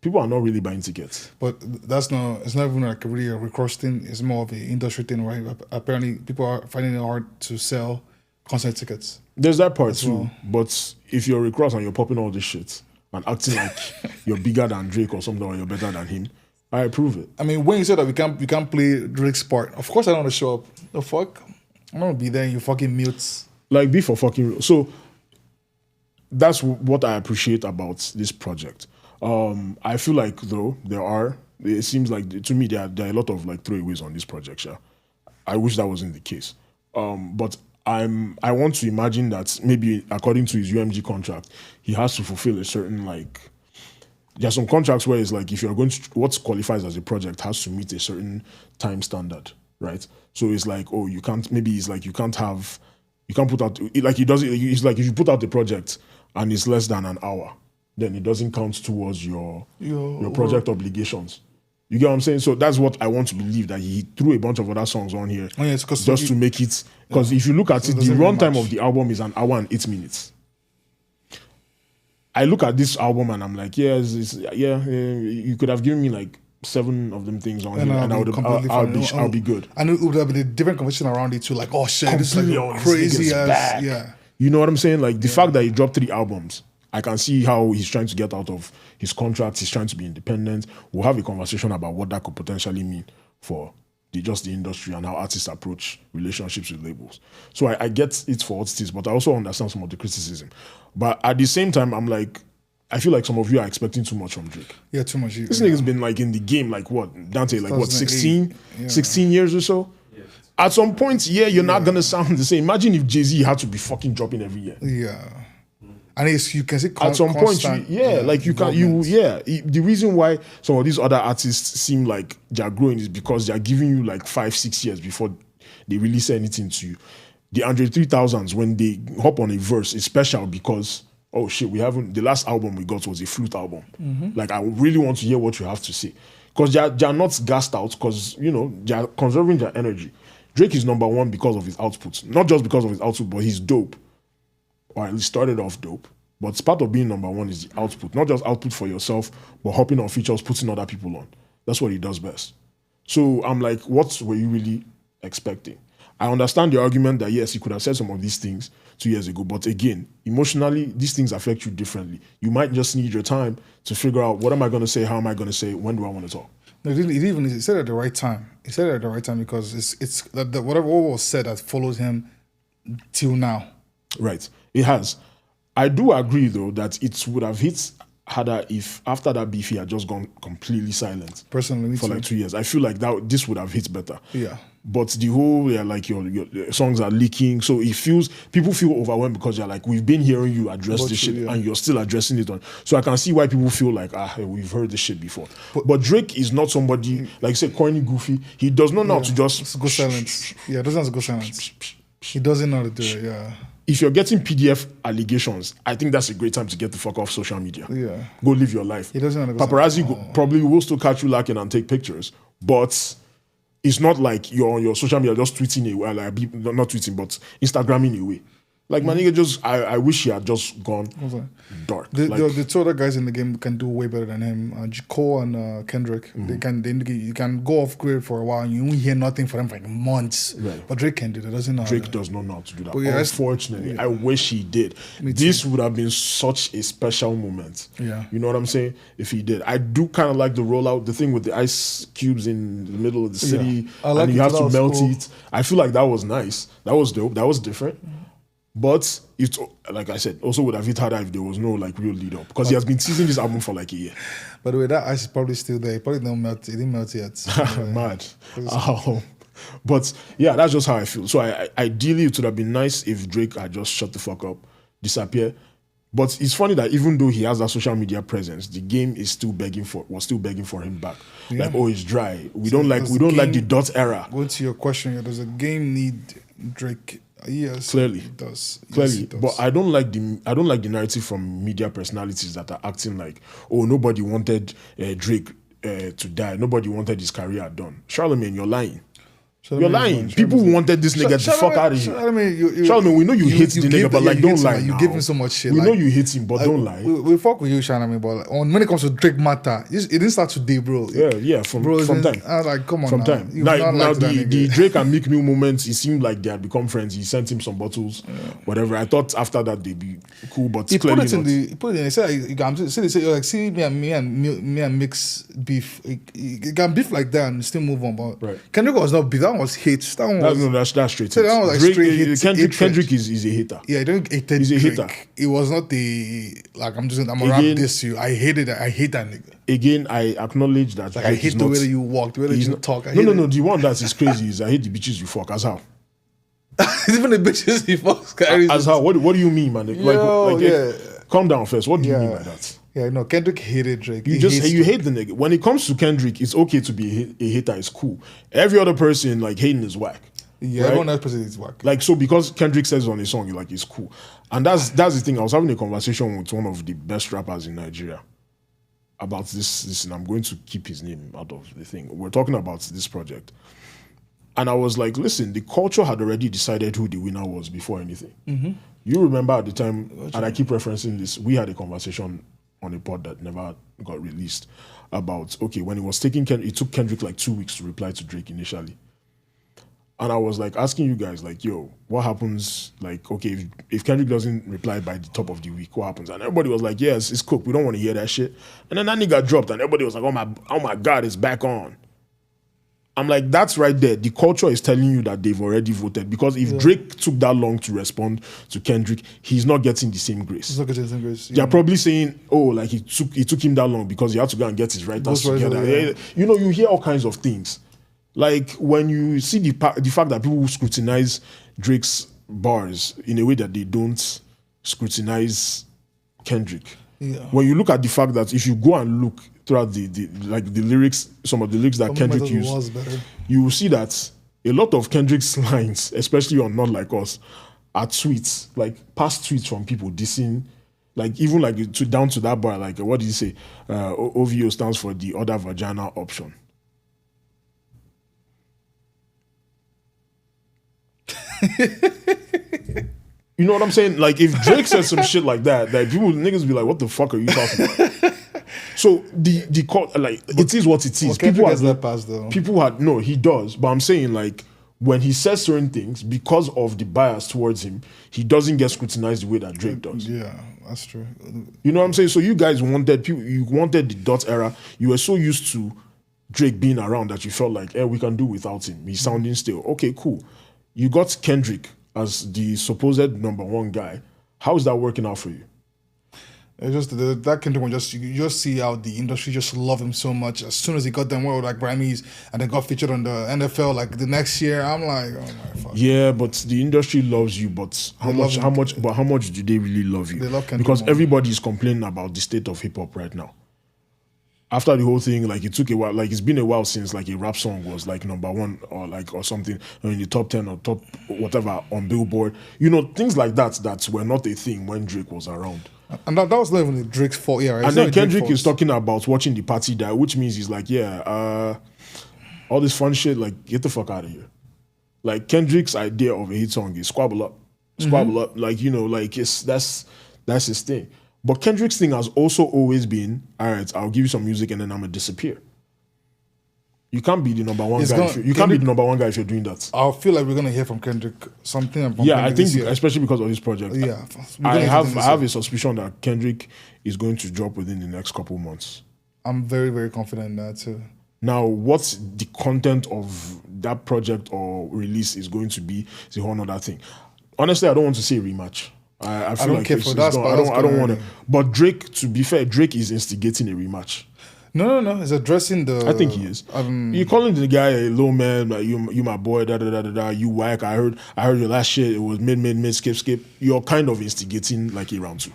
people are not really buying tickets. But it's not even like really a Rick Ross thing. It's more of an industry thing, right? Apparently, people are finding it hard to sell concert tickets. There's that part too. Well. But if you're Rick Ross and you're popping all this shit and acting like you're bigger than Drake or something, or you're better than him, I approve it. I mean, when you said that we can't play Drake's part, of course I don't want to show up. The fuck? I'm gonna be there and you fucking mutes. Like, be for fucking real. So that's what I appreciate about this project. I feel like though it seems like to me there are a lot of like throwaways on this project. Yeah. I wish that wasn't the case. But I want to imagine that maybe according to his UMG contract, he has to fulfill a certain like. There are some contracts where it's like if you're going to what qualifies as a project has to meet a certain time standard, right? So it's like you can't You can't put out like he does it. It's like if you put out the project and it's less than an hour, then it doesn't count towards your project obligations. You get what I'm saying? So that's what I want to believe, that he threw a bunch of other songs on here just to make it. Because if you look at it, the runtime of the album is an hour and 8 minutes. I look at this album and I'm like, you could have given me like 7 of them things on here, and I'll be good. And it would have been a different conversation around it too. Like, oh shit, this is like crazy ass. Yeah. You know what I'm saying? Like the fact that he dropped 3 albums, I can see how he's trying to get out of his contract. He's trying to be independent. We'll have a conversation about what that could potentially mean for the industry and how artists approach relationships with labels. So I get it for what it is, but I also understand some of the criticism. But at the same time, I'm like, I feel like some of you are expecting too much from Drake. Yeah, too much. This nigga's been like in the game, like what, Dante, like what, 16 years or so? Yeah. At some point, you're not going to sound the same. Imagine if Jay-Z had to be fucking dropping every year. Yeah. And you can see at some point, the reason why some of these other artists seem like they're growing is because they're giving you like 5-6 years before they release anything to you. The Andre 3000s, when they hop on a verse, is special because, oh shit, the last album we got was a flute album. Mm-hmm. Like, I really want to hear what you have to say. Because they're not gassed out, because, they're conserving their energy. Drake is number 1 because of his output. Not just because of his output, but he's dope. Or at least started off dope. But part of being number 1 is the output. Not just output for yourself, but hopping on features, putting other people on. That's what he does best. So I'm like, what were you really expecting? I understand the argument that, yes, he could have said some of these things 2 years ago. But again, emotionally, these things affect you differently. You might just need your time to figure out, what am I going to say? How am I going to say it? When do I want to talk? No, he said it at the right time. He said it at the right time because it's whatever was said that follows him till now. Right. It has. I do agree, though, that it would have hit harder if after that beef he had just gone completely silent. Personally, for like 2 years. I feel like this would have hit better. Yeah. But the whole, like your songs are leaking, so people feel overwhelmed because you're like, we've been hearing you address this shit and you're still addressing it on. So I can see why people feel like, we've heard this shit before. But Drake is not somebody, like you said, corny, goofy. He does not know how to just go silent. Yeah, doesn't have to go silent. He doesn't know how to do it. Yeah. If you're getting PDF allegations, I think that's a great time to get the fuck off social media. Yeah. Go live your life. He doesn't know how to go Paparazzi probably will still catch you lacking and take pictures, but it's not like you're on your social media just tweeting away, like, not tweeting, but Instagramming away. Like, my nigga I wish he had just gone dark. The 2 other guys in the game can do way better than him. Cole and Kendrick. Mm-hmm. You can go off grid for a while and you won't hear nothing from them for like months. Right. But Drake can do that. Drake does not know how to do that. Unfortunately, I wish he did. This would have been such a special moment. Yeah. You know what I'm saying? If he did. I do kind of like the rollout, the thing with the ice cubes in the middle of the city. I like and you have to melt it. I feel like that was nice. That was dope. That was different. Mm-hmm. But it's, like I said, also would have hit harder if there was no like real lead up, because he has been teasing this album for like a year. By the way, that ice is probably still there. It probably didn't melt. It didn't melt yet. Mad. But yeah, that's just how I feel. So ideally, it would have been nice if Drake had just shut the fuck up, disappear. But it's funny that even though he has that social media presence, the game was still begging for him back. Yeah. Like, oh, it's dry. We don't like the dot era. Going to your question, does the game need Drake? Yes, clearly it does. Clearly, yes, it does. But I don't like the narrative from media personalities that are acting like, oh, nobody wanted Drake to die. Nobody wanted his career done. Charlamagne, you're lying. You're lying. People wanted this nigga to fuck out of here. Charlamagne, we know you hate the nigga, but like, don't lie. You give him so much shit. We know you hate him, but don't lie. We fuck with you, Charlamagne, but like, when it comes to Drake matter, it didn't start today, bro. Yeah, from time. I was like, come on, from time. Now the Drake and Meek Mill moments, it seemed like they had become friends. He sent him some bottles, whatever. I thought after that they'd be cool, but he clearly put it in he put it in. He said, like, see me and Meek's beef. You can beef like that and still move on, but Kendrick was not beef. That one was hate. That's straight. So that was like Drake, Kendrick is a hater. Yeah, I don't hate He's a hater. It was not the like I'm around this you. I hate that nigga. Again, I acknowledge that. Like, I hate the way that you walk, the way that you talk. No. The one that is crazy is I hate the bitches you fuck. As how? Even the bitches you fuck. As how? What do you mean, man? Calm down first. What do you mean by that? Yeah, no, Kendrick hated Drake. You hate the nigga. When it comes to Kendrick, it's okay to be a hater. It's cool. Every other person, like, hating is whack. Yeah, right? everyone else says it's whack. Like, so because Kendrick says on his song, like, it's cool. And that's the thing. I was having a conversation with one of the best rappers in Nigeria about this, and I'm going to keep his name out of the thing. We're talking about this project. And I was like, listen, the culture had already decided who the winner was before anything. Mm-hmm. You remember at the time, and I keep referencing this, we had a conversation on a pod that never got released about, okay, when it was taking it took Kendrick like 2 weeks to reply to Drake initially. And I was like asking you guys, like, yo, what happens? Like, okay, if Kendrick doesn't reply by the top of the week, what happens? And everybody was like, yes, it's cooked. We don't want to hear that shit. And then that nigga dropped, and everybody was like, oh my God, it's back on. I'm like, that's right there. The culture is telling you that they've already voted. Because if Drake took that long to respond to Kendrick, he's not getting the same grace. He's not getting the same grace. They're probably saying, oh, like it took him that long because he had to go and get his writers together. Yeah. You know, you hear all kinds of things. Like when you see the fact that people scrutinize Drake's bars in a way that they don't scrutinize Kendrick. Yeah. When you look at the fact that if you go and look throughout the lyrics, some of the lyrics that Kendrick used, you will see that a lot of Kendrick's lines, especially on Not Like Us, are tweets, like past tweets from people dissing, like even like down to that bar, like what did he say? OVO stands for the other vagina option. You know what I'm saying? Like if Drake said some shit like that, like people niggas be like, "What the fuck are you talking about?" So the court, like it is what it is. People has that pass though. People had no, he does, but I'm saying like when he says certain things because of the bias towards him, he doesn't get scrutinized the way that Drake does. Yeah, that's true. You know what I'm saying? So you guys wanted you wanted the dot era. You were so used to Drake being around that you felt like, we can do without him. He's sounding still. Okay, cool. You got Kendrick as the supposed number one guy. How is that working out for you? It's just that Kendrick one, you just see how the industry just love him so much. As soon as he got them with like Grammys and then got featured on the NFL like the next year, I'm like, oh my fuck. Yeah, but the industry loves you, but how much do they really love you? They love Kendrick because more. Everybody is complaining about the state of hip hop right now. After the whole thing, like it took a while, like it's been a while since like a rap song was like number one or something in the top 10 or top whatever on Billboard. You know, things like that were not a thing when Drake was around. And that was not even Drake's fault, yeah. Right? And then Kendrick is talking about watching the party die, which means he's like, all this fun shit, like get the fuck out of here. Like Kendrick's idea of a hit song is squabble up, like you know, like that's his thing. But Kendrick's thing has also always been, all right, I'll give you some music and then I'm gonna disappear. You can't be the number one guy. Can't be the number one guy if you're doing that. I feel like we're gonna hear from Kendrick something. I think especially because of his project. Yeah, I have a suspicion that Kendrick is going to drop within the next couple months. I'm very, very confident in that too. Now, what the content of that project or release is going to be is a whole other thing. Honestly, I don't want to say rematch. I feel like I don't want to. But Drake, to be fair, Drake is instigating a rematch. No. He's addressing the. I think he is. You're calling the guy a low man, like you my boy, you whack. I heard your last shit. It was mid, skip. You're kind of instigating like a round two.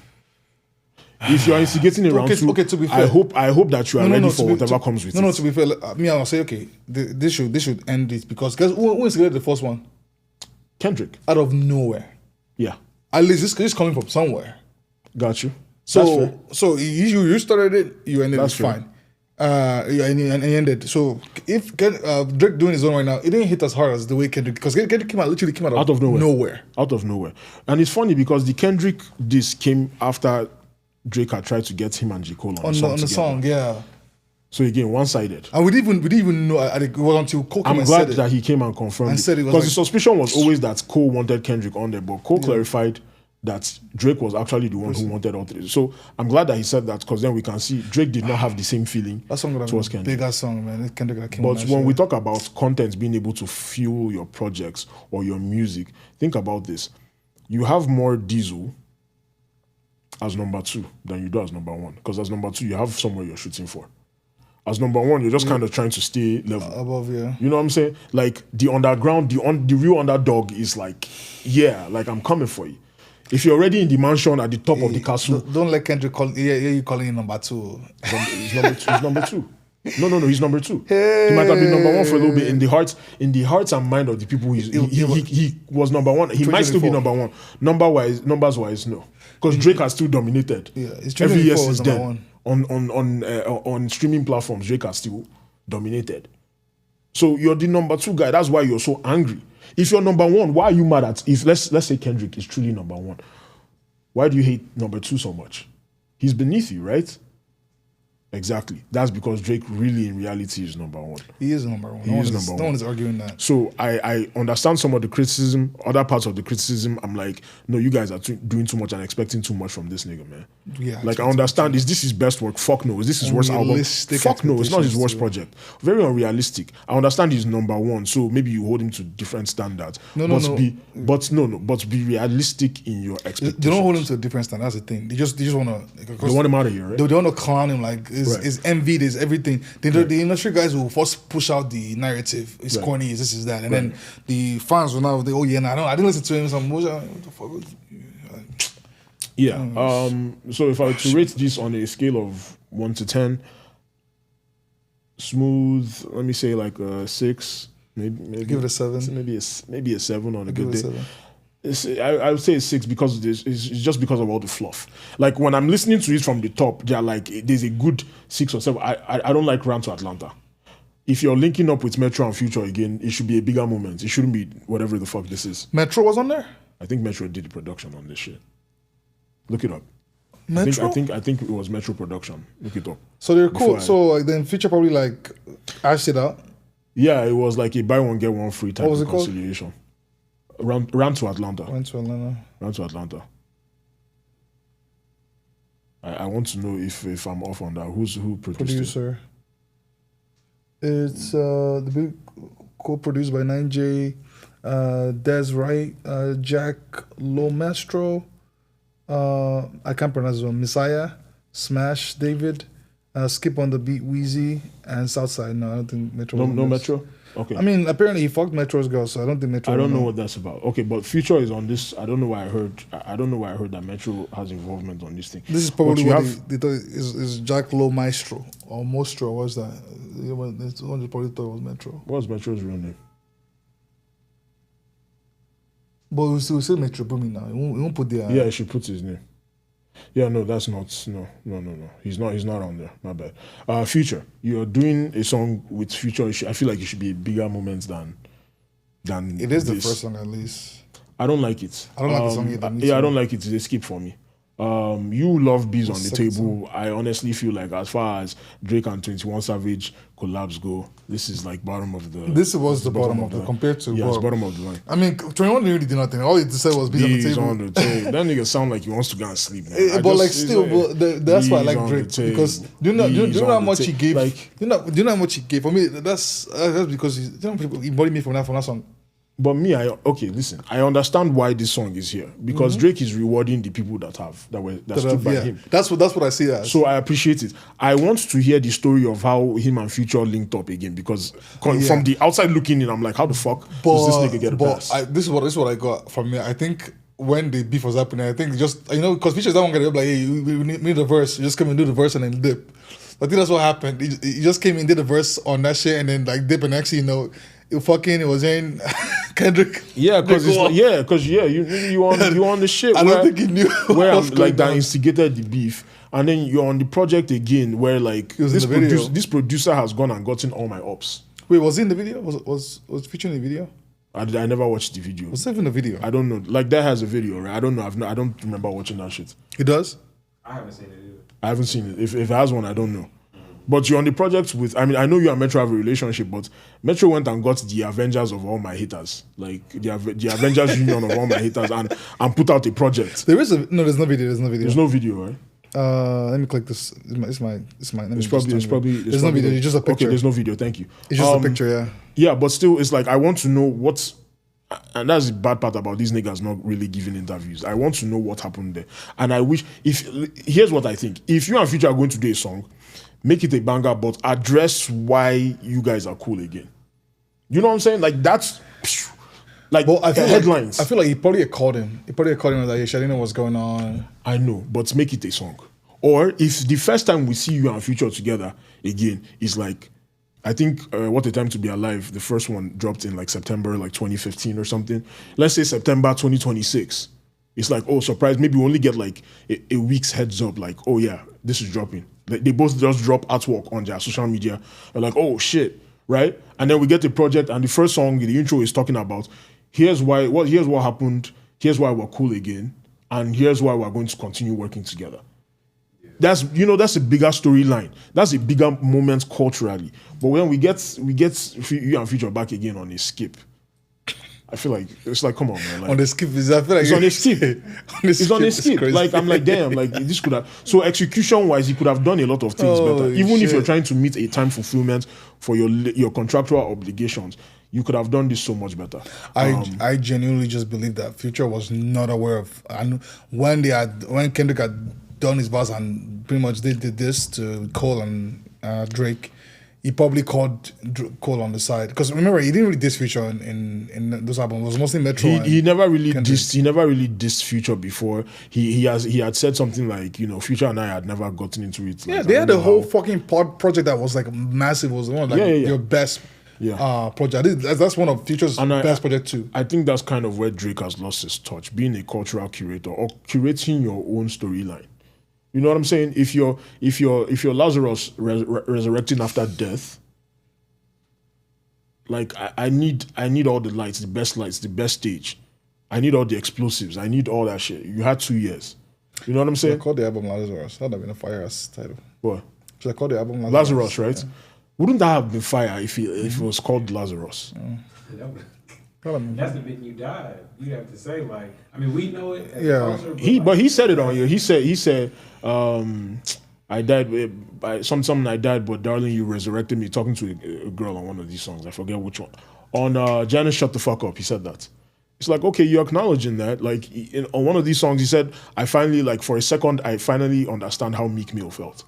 If you're instigating a round two, to be fair, I hope that you are ready for whatever comes with it. No, to be fair, I will say okay, this should end it because guys, who instigated the first one? Kendrick. Out of nowhere. Yeah. At least this coming from somewhere. Got you. So you started it, you ended That's it fine. And he ended. So if Drake doing his own right now, it didn't hit as hard as the way Kendrick, because Kendrick came out of nowhere. Out of nowhere. And it's funny because the Kendrick disc came after Drake had tried to get him and J. Cole on the song, yeah. So again, one-sided. And we didn't even know it was until Cole came and said it. I'm glad that he came and confirmed it. Because the suspicion was always that Cole wanted Kendrick on there, but Cole clarified that Drake was actually the one who wanted all three. So I'm glad that he said that, because then we can see Drake did not have the same feeling towards Kendrick. Bigger song, man. Kendrick but when we talk about content being able to fuel your projects or your music, think about this. You have more Diesel as number 2 than you do as number 1. Because as number 2, you have somewhere you're shooting for. As number 1, you're just kind of trying to stay level. Above, yeah. You know what I'm saying? Like, the underground, the real underdog is like, like, I'm coming for you. If you're already in the mansion at the top of the castle... Don't let Kendrick you calling him number 2. He's number 2. No, he's number 2. He might have been number 1 for a little bit in the hearts and mind of the people. He was number 1. He might still be number 1. Numbers wise, no, because Drake has still dominated. Yeah, it's every year since since then on streaming platforms. Drake has still dominated. So you're the number 2 guy. That's why you're so angry. If you're number 1, why are you mad at? If let's say Kendrick is truly number 1, why do you hate number 2 so much? He's beneath you, right? Exactly. That's because Drake really, in reality, is number 1. He is number 1. No one is arguing that. So I understand some of the criticism, other parts of the criticism. I'm like, no, you guys are doing too much and expecting too much from this nigga, man. Yeah. Like, I understand. Is this his best work? Fuck no. Is this his worst album? Fuck no. It's not his worst project. Very unrealistic. I understand he's number 1, so maybe you hold him to different standards. But be realistic in your expectations. They don't hold him to a different standard. That's the thing. They just want to. They want him out of here, right? They want to clown him like is envy, there's everything. The industry guys will first push out the narrative. It's corny, this is that. And then the fans will now, I didn't listen to him. So what the fuck? Yeah. So if I were to rate this on a scale of 1 to 10, smooth, let me say like a 6. Maybe give it a 7. Maybe a 7 on a good day. I would say it's 6 because it's just because of all the fluff. Like when I'm listening to it from the top, they're like, there's a good 6 or 7. I don't like Run to Atlanta. If you're linking up with Metro and Future again, it should be a bigger moment. It shouldn't be whatever the fuck this is. Metro was on there? I think Metro did the production on this shit. Look it up. Metro? I think it was Metro production. Look it up. So they're cool. So then Future probably like ashed it out? Yeah, it was like a buy one get one free type what was of it called? conciliation. Run to Atlanta. Run to Atlanta. I want to know if I'm off on that. Who produced Producer. It's the big co-produced by 9J, Des Wright, Jack Lomastro, I can't pronounce his one, Messiah, Smash David, Skip on the Beat Wheezy, and Southside. No, I don't think Metro. No Metro? Okay. I mean, apparently he fucked Metro's girl, so I don't think Metro. I don't know what that's about. Okay, but Future is on this. I don't know why I heard that Metro has involvement on this thing. This is probably what they thought is Jack Low Maestro or Mostro. What's that? It's one they probably thought it was Metro. What's Metro's real name? But we still Metro Boomy now. We won't put the. Yeah, she puts his name. Yeah, no, that's not. No. He's not on there. My bad. Future, you're doing a song with Future. I feel like it should be a bigger moment than. It is this. the first song at least. I don't like it. I don't like the song either. Yeah, I don't like it. It's a skip for me. You love Bees on the Table. Song. I honestly feel like as far as Drake and 21 Savage collabs go, this is like bottom of the. This was the bottom of the compared to. Yeah, it's bottom of the line. I mean, 21 really did nothing. All he said was Bees on the table. That nigga sound like he wants to go and sleep. Man. That's why I like Drake because do you know how much he gave? Do you know how much he gave? For me, that's because he bought me from that song. But me, listen. I understand why this song is here because Drake is rewarding the people that stood by him. That's what I see as. So I appreciate it. I want to hear the story of how him and Future linked up again because from the outside looking in, I'm like, how the fuck does this nigga get a pass? This is what I got from me. I think when the beef was happening, I think just because Future's that one guy, like, hey, we need a verse. You just come and do the verse and then dip. I think that's what happened. He just came and did the verse on that shit and then like dip and actually it was in Kendrick. Yeah, because you on the shit. I don't think he knew where I'm like that instigated the beef, and then you're on the project again where like this producer has gone and gotten all my ops. Wait, was he in the video? Was featured in the video? I never watched the video. Was it even a video? I don't know. Like that has a video, right? I don't know. I don't remember watching that shit. He does. I haven't seen it either. I haven't seen it. If it has one, I don't know. But you're on the project with, I mean, I know you and Metro have a relationship, but Metro went and got the Avengers of all my haters, like the Avengers union of all my haters, and put out a project. There's no video. There's no video, right? Let me click this. It's my. There's probably. There's no video. It's just a picture. Okay, there's no video. Thank you. It's just a picture, yeah. Yeah, but still, it's like I want to know what's. And that's the bad part about these niggas not really giving interviews. I want to know what happened there. And I wish, here's what I think. If you and Future are going to do a song, make it a banger, but address why you guys are cool again. You know what I'm saying? Like that's like headlines. I feel like he probably called him. He probably called him like, hey, I didn't know what's going on. I know, but make it a song. Or if the first time we see you and Future together again is like, I think What a Time to Be Alive, the first one dropped in like September like 2015 or something. Let's say September 2026. It's like, oh, surprise, maybe we only get like a week's heads up, like, oh yeah, this is dropping. Like, they both just drop artwork on their social media. They're like, oh shit, right? And then we get the project, and the first song, the intro is talking about, here's what happened, here's why we're cool again, and here's why we're going to continue working together. That's a bigger storyline. That's a bigger moment culturally. But when we get you and Future back again on a skip, I feel like it's like, come on, man. Like, on the skip, I feel like it's on a skip. It's on a skip. Like, I'm like, damn, like this could have. So execution wise, he could have done a lot of things better. Even if you're trying to meet a time fulfillment for your contractual obligations, you could have done this so much better. I genuinely just believe that Future was not aware of, and when Kendrick had done his bars and pretty much did this to Cole and Drake, he probably called Cole on the side, because remember, he didn't really diss Future in those albums. It was mostly Metro. He never really dissed Future before. He had said something like, Future and I had never gotten into it. Yeah, they had a whole fucking project that was like massive. It was one of your best project. That's one of Future's best project too. I think that's kind of where Drake has lost his touch, being a cultural curator or curating your own storyline. You know what I'm saying? If you're Lazarus resurrecting after death, like I need all the lights, the best stage. I need all the explosives. I need all that shit. You had 2 years. You know what I'm saying? I called the album Lazarus. That'd have been a fire ass title. What? Should I call the album Lazarus, right? Yeah. Wouldn't that have been fire if it was called Lazarus? That's the bit you died. You have to say, like, I mean, we know it. But he said it on here. He said, I died. Something I died, but darling, you resurrected me. Talking to a girl on one of these songs. I forget which one. On Janice, Shut the Fuck Up. He said that. It's like, okay, you're acknowledging that. Like on one of these songs, he said, I finally, like for a second, I finally understand how Meek Mill felt.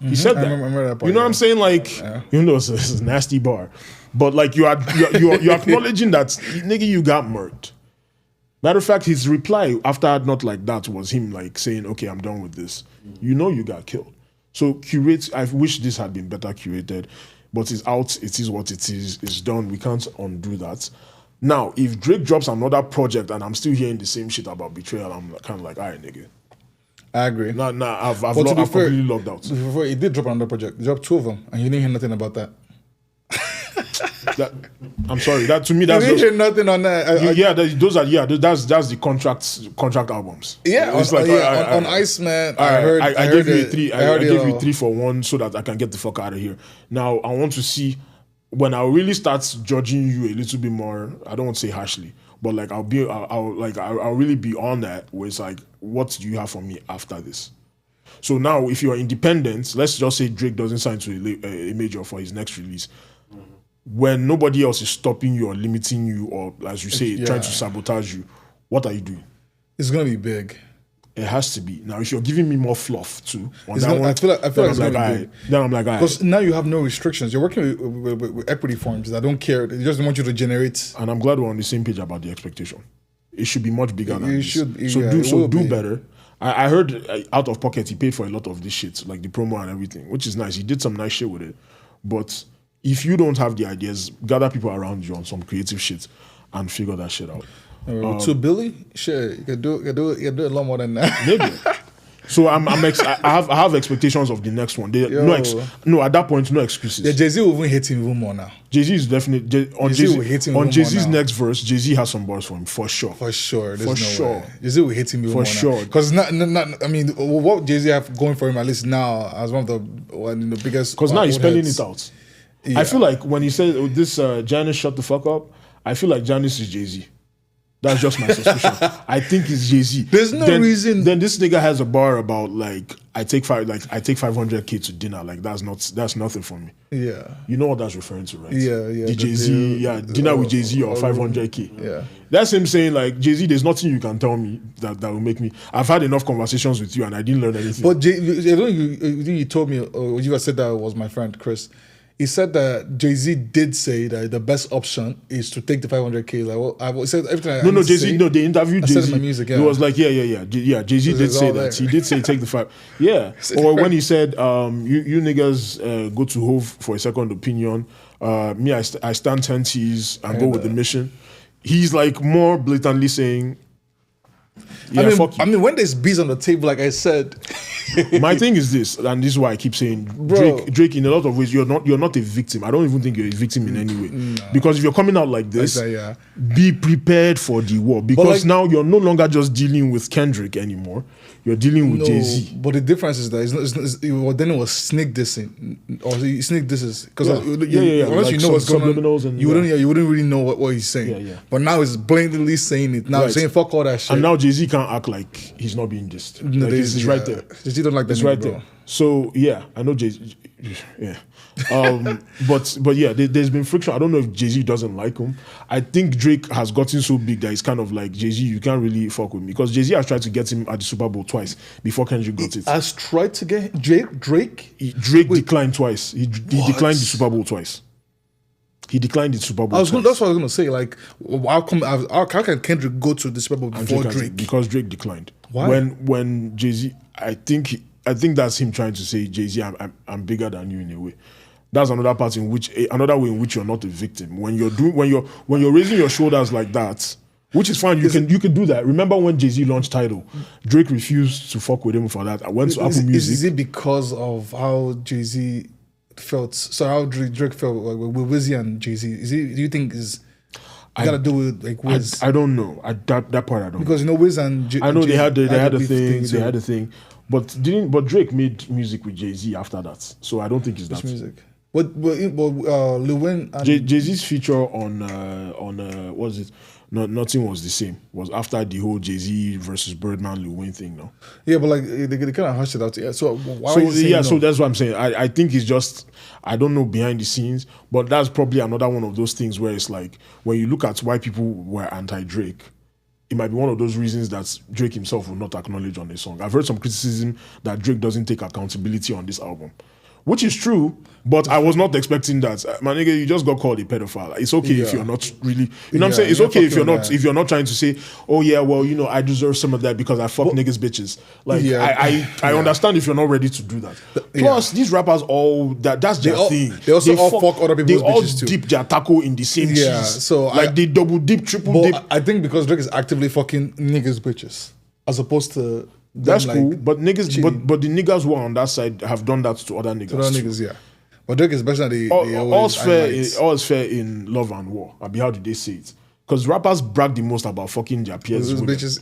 He said that. I remember that part, you know what I'm saying? Like, even though it's a nasty bar, but like you're acknowledging that, nigga, you got murked. Matter of fact, his reply after Not Like That was him like saying, okay, I'm done with this. You know you got killed. So I wish this had been better curated, but it's out. It is what it is. It's done. We can't undo that. Now, if Drake drops another project and I'm still hearing the same shit about betrayal, I'm kind of like, all right, nigga. I agree. Nah, I've completely logged out. Before he did drop another project, he dropped 2 of them, and you didn't hear nothing about that. I'm sorry. That to me, that's you didn't hear nothing on that. That's the contract albums. Yeah, it's on Iceman. I gave you three. I gave you 3 for 1 so that I can get the fuck out of here. Now I want to see when I really start judging you a little bit more. I don't want to say harshly, but like I'll really be on that. Where it's like, what do you have for me after this? So now, if you're independent, let's just say Drake doesn't sign to a major for his next release. When nobody else is stopping you or limiting you or, as you say, trying to sabotage you, what are you doing? It's going to be big. It has to be. Now, if you're giving me more fluff too, on that one, I feel like it's going to be big. Then I'm like, because now you have no restrictions. You're working with equity firms that don't care. They just want you to generate. And I'm glad we're on the same page about the expectation. It should be much bigger than this. So do better. I heard out of pocket he paid for a lot of this shit, like the promo and everything, which is nice. He did some nice shit with it. But if you don't have the ideas, gather people around you on some creative shit and figure that shit out. To Billy, sure, you can do a lot more than that. Maybe. So I have expectations of the next one. At that point, no excuses. Yeah, Jay-Z will even hate him even more now. Jay-Z is definitely on Jay-Z's next verse. Jay-Z has some bars for him for sure. For sure, Jay-Z will hate him even more sure. Because I mean, what Jay-Z have going for him at least now as one of the biggest. Because now he's spelling it out. Yeah. I feel like when he said this, Janice, shut the fuck up. I feel like Janice is Jay-Z. That's just my suspicion. I think it's Jay-Z. There's no reason. Then this nigga has a bar about like I take 500K to dinner. Like that's nothing for me. Yeah. You know what that's referring to, right? Yeah. The Jay-Z, dinner with Jay-Z or 500K. Yeah. That's him saying like, Jay-Z, there's nothing you can tell me that will make me. I've had enough conversations with you and I didn't learn anything. But you told me, or you said that was my friend Chris. He said that Jay-Z did say that the best option is to take the 500K. Like, I said everything. No, Jay-Z. No, they interviewed Jay-Z. I said in my music, yeah. He was like, yeah. Jay-Z did say that. There. He did say take the 5. Yeah. Or when he said, you niggas go to Hove for a second opinion. Me, I stand 10 T's and go with the mission. He's like more blatantly saying, yeah, fuck you. I mean, when there's bees on the table, like I said. My thing is this, and this is why I keep saying, Drake, in a lot of ways, you're not a victim. I don't even think you're a victim in any way. No. Because if you're coming out like this, be prepared for the war. Because now you're no longer just dealing with Kendrick anymore. You're dealing with Jay-Z. But the difference is that then it was snake dissing. Or snake disses. Because unless you know what's going on, you wouldn't really know what he's saying. Yeah. But now he's blatantly saying it. Now he's saying fuck all that shit. And now Jay-Z can't act like he's not being dissed. No, like it's right there. Jay-Z don't like that. It's right there. So yeah, I know Jay-Z. Yeah. But yeah, there's been friction. I don't know if Jay-Z doesn't like him. I think Drake has gotten so big that it's kind of like, Jay-Z, you can't really fuck with me. Because Jay-Z has tried to get him at the Super Bowl twice before Kendrick got it. Has tried to get Drake? Drake declined twice. He declined the Super Bowl twice. He declined the Super Bowl. That's what I was going to say. Like, how can Kendrick go to the Super Bowl before Drake? Because Drake declined. Why? When Jay-Z, I think that's him trying to say, Jay-Z, I'm bigger than you in a way. That's another way in which you're not a victim. When you're raising your shoulders like that, which is fine, you can do that. Remember when Jay-Z launched Tidal, Drake refused to fuck with him for that. I went to Apple Music. Is it because of how Jay-Z felt? So how Drake felt with Wizzy and Jay-Z? Do you think got to do with like Wiz? I don't know. That part I don't. Because Wiz and I know they had a thing. They had a thing. But Drake made music with Jay-Z after that, so I don't think it's that music. But Lil Wayne and Jay-Z's feature on what was it? No, nothing was the same. It was after the whole Jay-Z versus Birdman Lil Wayne thing, no. Yeah, but like they kind of hushed it out. Yeah, so why? So that's what I'm saying. I think it's just, I don't know behind the scenes, but that's probably another one of those things where it's like, when you look at why people were anti-Drake, it might be one of those reasons that Drake himself will not acknowledge on the song. I've heard some criticism that Drake doesn't take accountability on this album, which is true, but I was not expecting that. My nigga, you just got called a pedophile. It's okay if you're not really, you know what I'm saying? It's okay if you're not trying to say, oh yeah, well, you know, I deserve some of that because I fuck niggas bitches. Like, I understand if you're not ready to do that. Plus, these rappers that's their thing. They also all fuck other people's bitches too. They all dip their taco in the same cheese. So like they double dip, triple dip. I think because Drake is actively fucking niggas bitches, as opposed to that's cool, but niggas, but the niggas who are on that side have done that to other niggas. Yeah. But Drake is better than all's fair in love and war. I mean, how do they say it? Because rappers brag the most about fucking their peers. Bitches,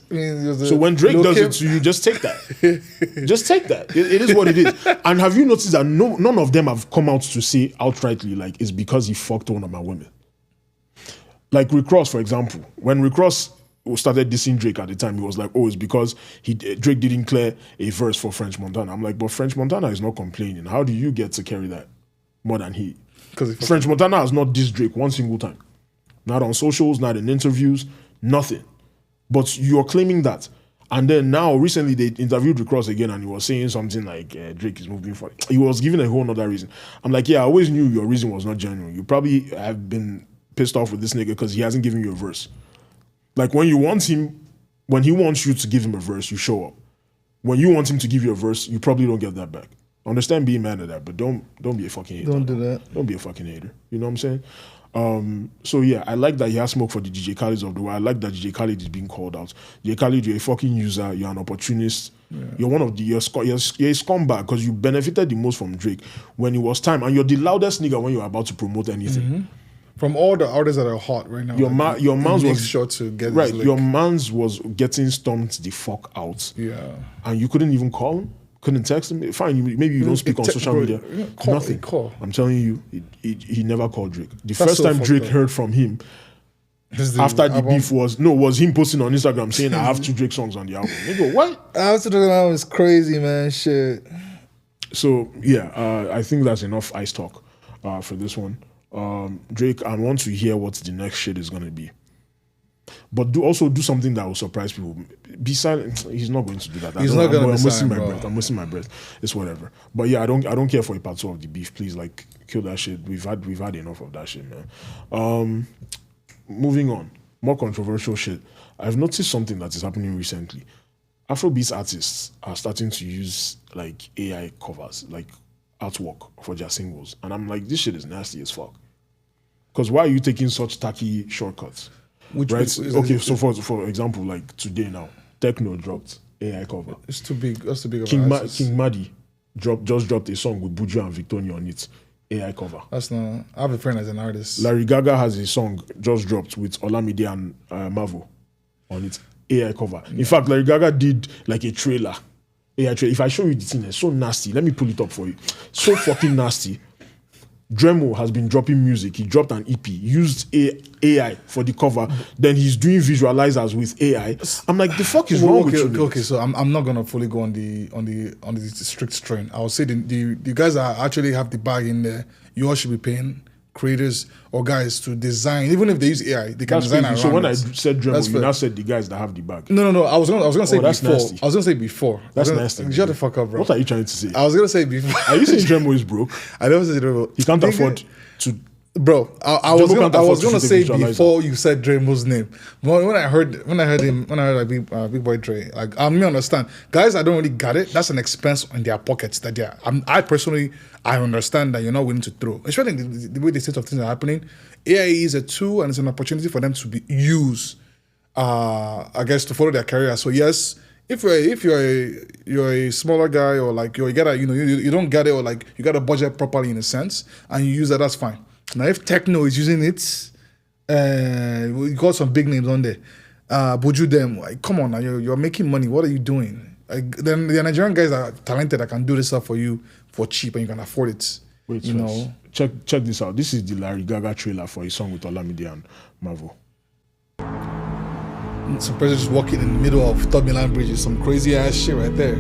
so when Drake does it to you, just take that. Just take that. It is what it is. And have you noticed that none of them have come out to say outrightly like it's because he fucked one of my women? Like Rick Ross, for example. When Rick Ross started dissing Drake at the time, he was like, oh, it's because Drake didn't clear a verse for French Montana. I'm like, but French Montana is not complaining. How do you get to carry that more than he? Because French Montana has not dissed Drake one single time. Not on socials, not in interviews, nothing. But you're claiming that. And then now, recently, they interviewed Rick Ross again and he was saying something like, Drake is moving for it. He was giving a whole other reason. I'm like, yeah, I always knew your reason was not genuine. You probably have been pissed off with this nigga because he hasn't given you a verse. Like when he wants you to give him a verse, you show up. When you want him to give you a verse, you probably don't get that back. I understand being mad at that, but don't be a fucking hater. Don't do that. Don't be a fucking hater. You know what I'm saying? So yeah, I like that he has smoke for the DJ Khaleds of the world. I like that DJ Khaled is being called out. DJ Khaled, you're a fucking user. You're an opportunist. Yeah. You're one of you're a scumbag because you benefited the most from Drake when it was time, and you're the loudest nigga when you're about to promote anything. Mm-hmm. From all the artists that are hot right now, your man's was sure to get right. Your man's was getting stomped the fuck out. Yeah, and you couldn't even call him, couldn't text him. Fine, maybe you don't speak on social media. Nothing. I'm telling you, he never called Drake. The first time Drake heard from him after the beef was him posting on Instagram saying I have 2 Drake songs on the album. They go, what? I have to do that. It's crazy, man. Shit. So yeah, I think that's enough ice talk for this one. Drake, I want to hear what the next shit is gonna be. But do something that will surprise people. Be silent. He's not going to do that. He's not going to be I'm wasting silent, my bro. breath. I'm wasting my breath. It's whatever. But yeah, I don't care for a part 2 of the beef. Please, like, kill that shit. We've had enough of that shit, man. Moving on. More controversial shit. I've noticed something that is happening recently. Afrobeat artists are starting to use like AI covers, like artwork for their singles. And I'm like, this shit is nasty as fuck. Because why are you taking such tacky shortcuts? Right? Okay, so for example, like today now, Techno dropped AI cover. It's too big. That's too big of King an artist. Madi just dropped a song with Buju and Victoria on it. AI cover. That's not. I have a friend as an artist. Larry Gaga has a song just dropped with Olamide and Mavo on it. AI cover. In fact, Larry Gaga did like a trailer. AI trailer. If I show you the thing, it's so nasty. Let me pull it up for you. So fucking nasty. Dremo has been dropping music. He dropped an EP, used AI for the cover. Then he's doing visualizers with AI. I'm like, the fuck is wrong with you? Okay, so I'm not gonna fully go on the strict strain. I would say the guys that actually have the bag in there, you all should be paying creators or guys to design. Even if they use AI, they can That's design crazy. around So when it. I said Dremo, That's you fair. now said the guys that have the bag. No. I was gonna say that's before. nasty. I was gonna say before. That's I was nasty. gonna, shut the fuck up, bro. What are you trying to say? I was gonna say before. Are you saying Dremo is broke? I never said Dremo. He can't afford to. Bro, I was gonna say before you said Dremo's name. But when I heard like Big Boy Dre, like I may understand. Guys, I don't really got it. That's an expense in their pockets that they are. I personally understand that you're not willing to throw. Especially the way the state of things are happening. AI is a tool and it's an opportunity for them to be used, I guess, to follow their career. So yes, if you're a smaller guy or like you don't get it or like you got a budget properly in a sense and you use that, that's fine. Now, if Techno is using it, we got some big names on there. Buju them, like, come on now, you're making money. What are you doing? Like, then the Nigerian guys are talented that can do this stuff for you for cheap and you can afford it. Wait, you know. Check this out. This is the Larry Gaga trailer for his song with Olamide and Mavo. Some person just walking in the middle of Third Milan Bridge is some crazy ass shit right there.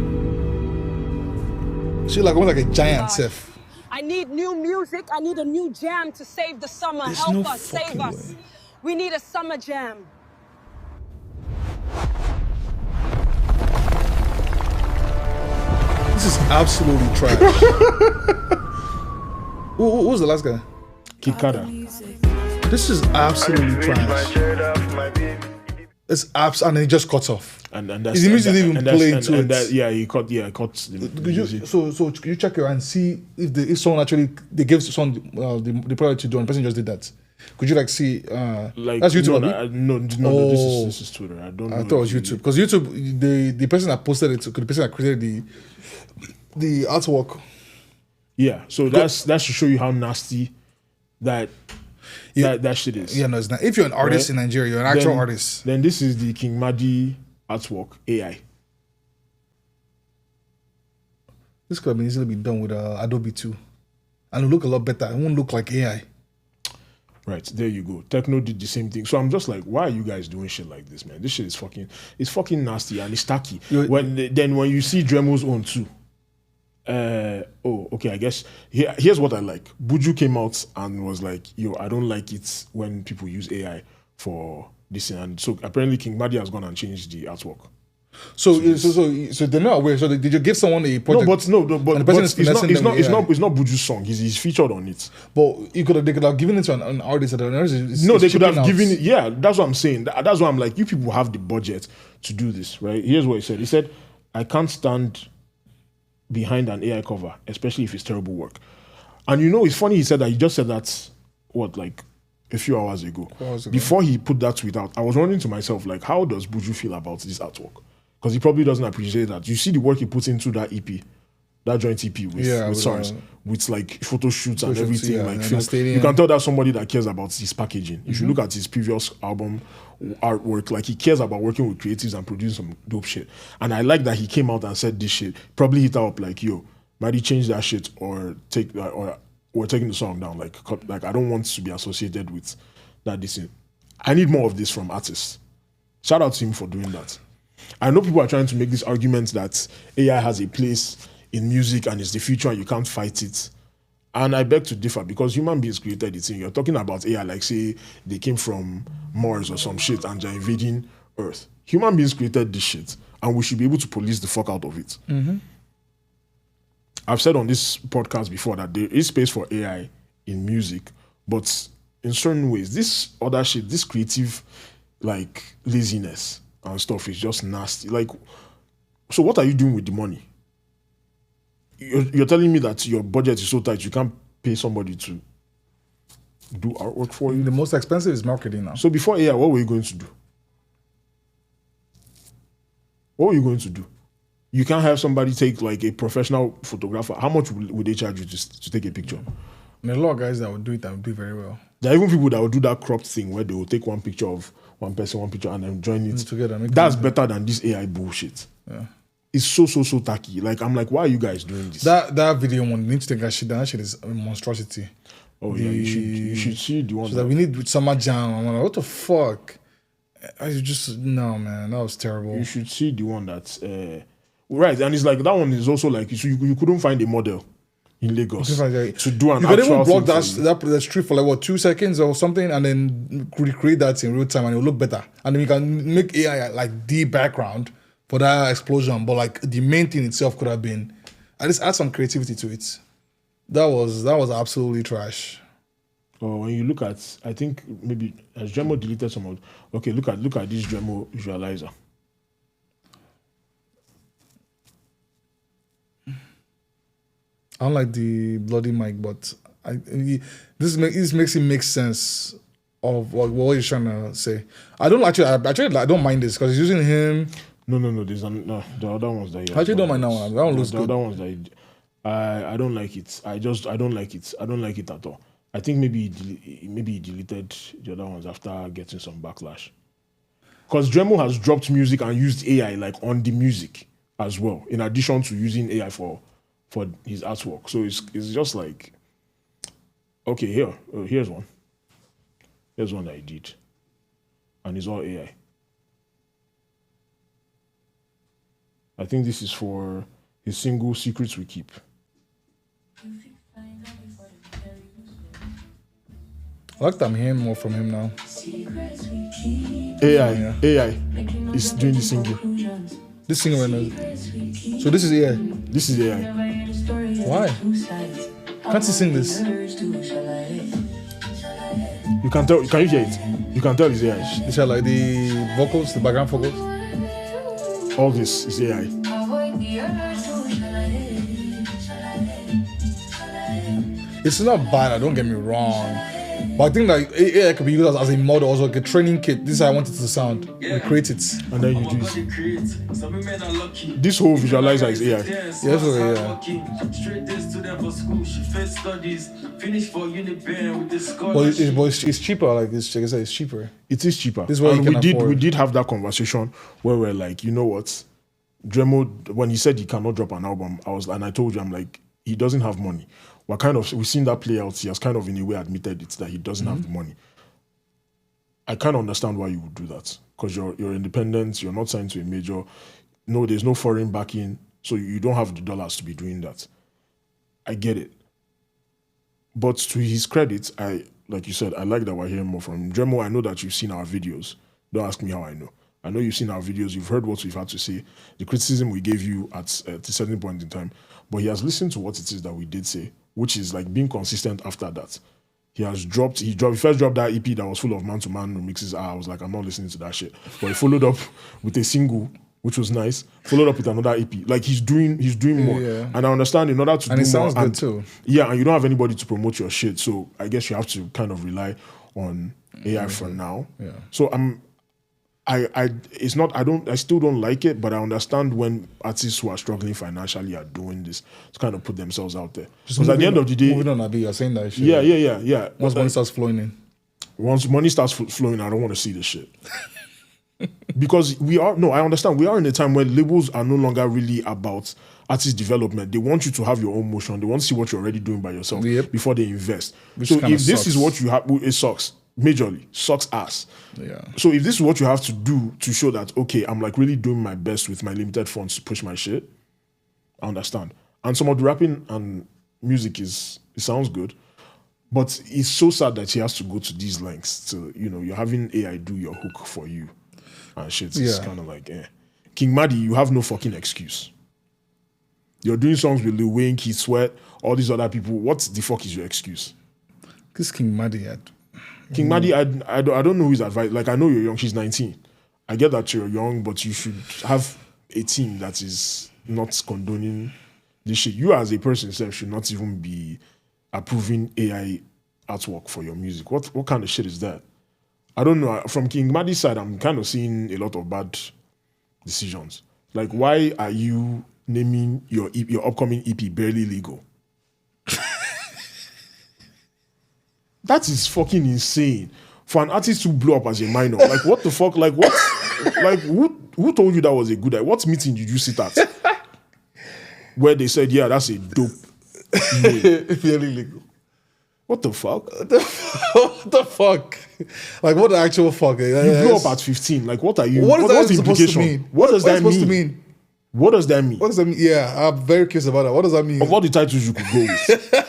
She like almost like a giant self. I need new music. I need a new jam to save the summer. There's Help no us, save fucking us. way. We need a summer jam. This is absolutely trash. Who was the last guy? Kikada. This is absolutely trash. It's and then it just cuts off. And that's Is the music even and that's- playing and- to and it? that- yeah, he cut the music. So could you check it and see if someone actually they gave someone the product to do and the person just did that? Could you like see Like that's YouTube? No, Abi? no, this is Twitter. I don't know. I thought it was YouTube because YouTube the person that posted it, the person that created the artwork. Yeah, so that should show you how nasty that shit is. Yeah, no, it's not. If you're an artist Right? in Nigeria, you're an actual Then- artist. Then this is the King Madi artwork AI. This could have been easily been done with Adobe too, and it'll look a lot better. It won't look like AI. Right, there you go. Techno did the same thing. So I'm just like, why are you guys doing shit like this, man? This shit is fucking nasty and it's tacky. When you see Dremo's own too. Okay, I guess here's what I like. Buju came out and was like, yo, I don't like it when people use AI for this, and so apparently King Madi has gone and changed the artwork. So they're not aware. So did you give someone a project? No, and but the person is it's not finessing them with AI? it's not Buju's song. He's featured on it. But they could have given it to an artist. That an artist is No, they could have shipping out. given it. Yeah, that's what I'm saying. That's why I'm like, you people have the budget to do this, right? Here's what he said. He said, I can't stand behind an AI cover, especially if it's terrible work. And it's funny he said that. He just said that, like a few hours ago. Before he put that tweet out, I was wondering to myself, like, how does Buju feel about this artwork? Because he probably doesn't appreciate that. You see the work he puts into that EP, that joint EP with SARS, with like photo shoots and everything, yeah, like and film. a stadium. You can tell that's somebody that cares about his packaging. If you look at his previous album artwork, like he cares about working with creatives and producing some dope shit. And I like that he came out and said this shit. Probably hit her up like, yo, might change that shit or take or we're taking the song down. Like I don't want to be associated with that this thing. I need more of this from artists. Shout out to him for doing that. I know people are trying to make this argument that AI has a place in music and it's the future and you can't fight it. And I beg to differ because human beings created the thing. You're talking about AI like say they came from Mars or some shit and they're invading Earth. Human beings created this shit and we should be able to police the fuck out of it. I've said on this podcast before that there is space for AI in music, but in certain ways, this other shit, this creative like laziness and stuff is just nasty. Like, so what are you doing with the money? You're telling me that your budget is so tight you can't pay somebody to do artwork for you? The most expensive is marketing now. So before AI, what were you going to do? What were you going to do? You can't have somebody take like a professional photographer. How much would they charge you to take a picture? There are a lot of guys that would do it and would do very well. There are even people that will do that cropped thing where they will take one picture of one person, one picture, and then join it together. That's better than this AI bullshit. Yeah. It's so tacky. Like, I'm like, why are you guys doing this? That video one, need to take that shit down. That shit is a monstrosity. Oh, yeah, you should see the one. So that we need Summer Jam. I'm like, what the fuck? No, man, that was terrible. You should see the one that's right, and it's like that one is also like so you couldn't find a model in Lagos to do an. You could even block that street for like what 2 seconds or something, and then recreate that in real time, and it will look better. And then you can make AI like the background for that explosion, but like the main thing itself could have been at least add some creativity to it. That was absolutely trash. Or when you look at, I think maybe has Dremo deleted some of. Okay, look at this Dremo visualizer. I don't like the bloody mic, but this makes it make sense of what he's trying to say. I don't mind this because he's using him. No. The other ones that he I actually don't mind that one. That one looks good. The other ones that I don't like it. I don't like it. I don't like it at all. I think maybe he deleted the other ones after getting some backlash. Because Dremo has dropped music and used AI like on the music as well, in addition to using AI for his artwork. So it's just like, okay, here's one. Here's one that he did. And it's all AI. I think this is for his single Secrets We Keep. I like that I'm hearing more from him now. AI is doing the single. This single right now. So this is AI. This is AI. Why? Can't he sing this? You can tell. Can you hear it? You can tell it's AI. These are like the vocals, the background vocals. All this is AI. It's not bad. Don't get me wrong. But I think like AI could be used as a model, also like a training kit. This is how I want it to sound. We create it. And then you do it. This whole visualizer is AI. Yes, yeah. But it's cheaper, like this. Like I said, it's cheaper. It is cheaper. This is what you can afford. We did have that conversation where we're like, you know what? Dremo, when he said he cannot drop an album, I told you, I'm like, he doesn't have money. We've seen that play out. He has kind of in a way admitted it that he doesn't have the money. I kind of understand why you would do that because you're independent. You're not signed to a major. No, there's no foreign backing, so you don't have the dollars to be doing that. I get it, but to his credit, like you said, I like that we're hearing more from him. Dremo, I know that you've seen our videos. Don't ask me how I know. I know you've seen our videos. You've heard what we've had to say, the criticism we gave you at a certain point in time. But he has listened to what it is that we did say, which is like being consistent after that. He first dropped that EP that was full of man-to-man remixes. I was like, I'm not listening to that shit. But he followed up with a single, which was nice, followed up with another EP. Like he's doing more. Yeah. And I understand in order to do more. And it sounds good too. Yeah, and you don't have anybody to promote your shit. So I guess you have to kind of rely on AI for now. Yeah. So I still don't like it, but I understand when artists who are struggling financially are doing this to kind of put themselves out there. Because at the end of the day, moving on, Abi, you're saying that shit. Yeah. Once money starts flowing in. Once money starts flowing, I don't want to see this shit. Because I understand, we are in a time where labels are no longer really about artist development. They want you to have your own motion. They want to see what you're already doing by yourself before they invest. So if this is what you have, it sucks. Majorly sucks ass. Yeah. So if this is what you have to do to show that, okay, I'm like really doing my best with my limited funds to push my shit, I understand. And some of the rapping and music it sounds good, but it's so sad that he has to go to these lengths to, you're having AI do your hook for you and shit. It's kind of like, King Madi, you have no fucking excuse. You're doing songs with Lil Wayne, Keith Sweat, all these other people. What the fuck is your excuse? This King Madi. King Madi, I don't know his advice. Like, I know you're young. She's 19. I get that you're young, but you should have a team that is not condoning this shit. You as a person yourself should not even be approving AI artwork for your music. What kind of shit is that? I don't know. From King Madi's side, I'm kind of seeing a lot of bad decisions. Like, why are you naming your upcoming EP Barely Legal? That is fucking insane. For an artist to blow up as a minor, like what the fuck? Like what? Like who told you that was a good idea? What meeting did you sit at? Where they said, yeah, that's a dope name. Barely Legal. What the fuck? What the fuck? Like what the actual fuck? You blew up at 15. Like what are you? What is that what's the supposed to implication? mean? What does that supposed mean? to mean? What does that mean? What does that mean? Yeah, I'm very curious about that. What does that mean? Of all the titles you could go with.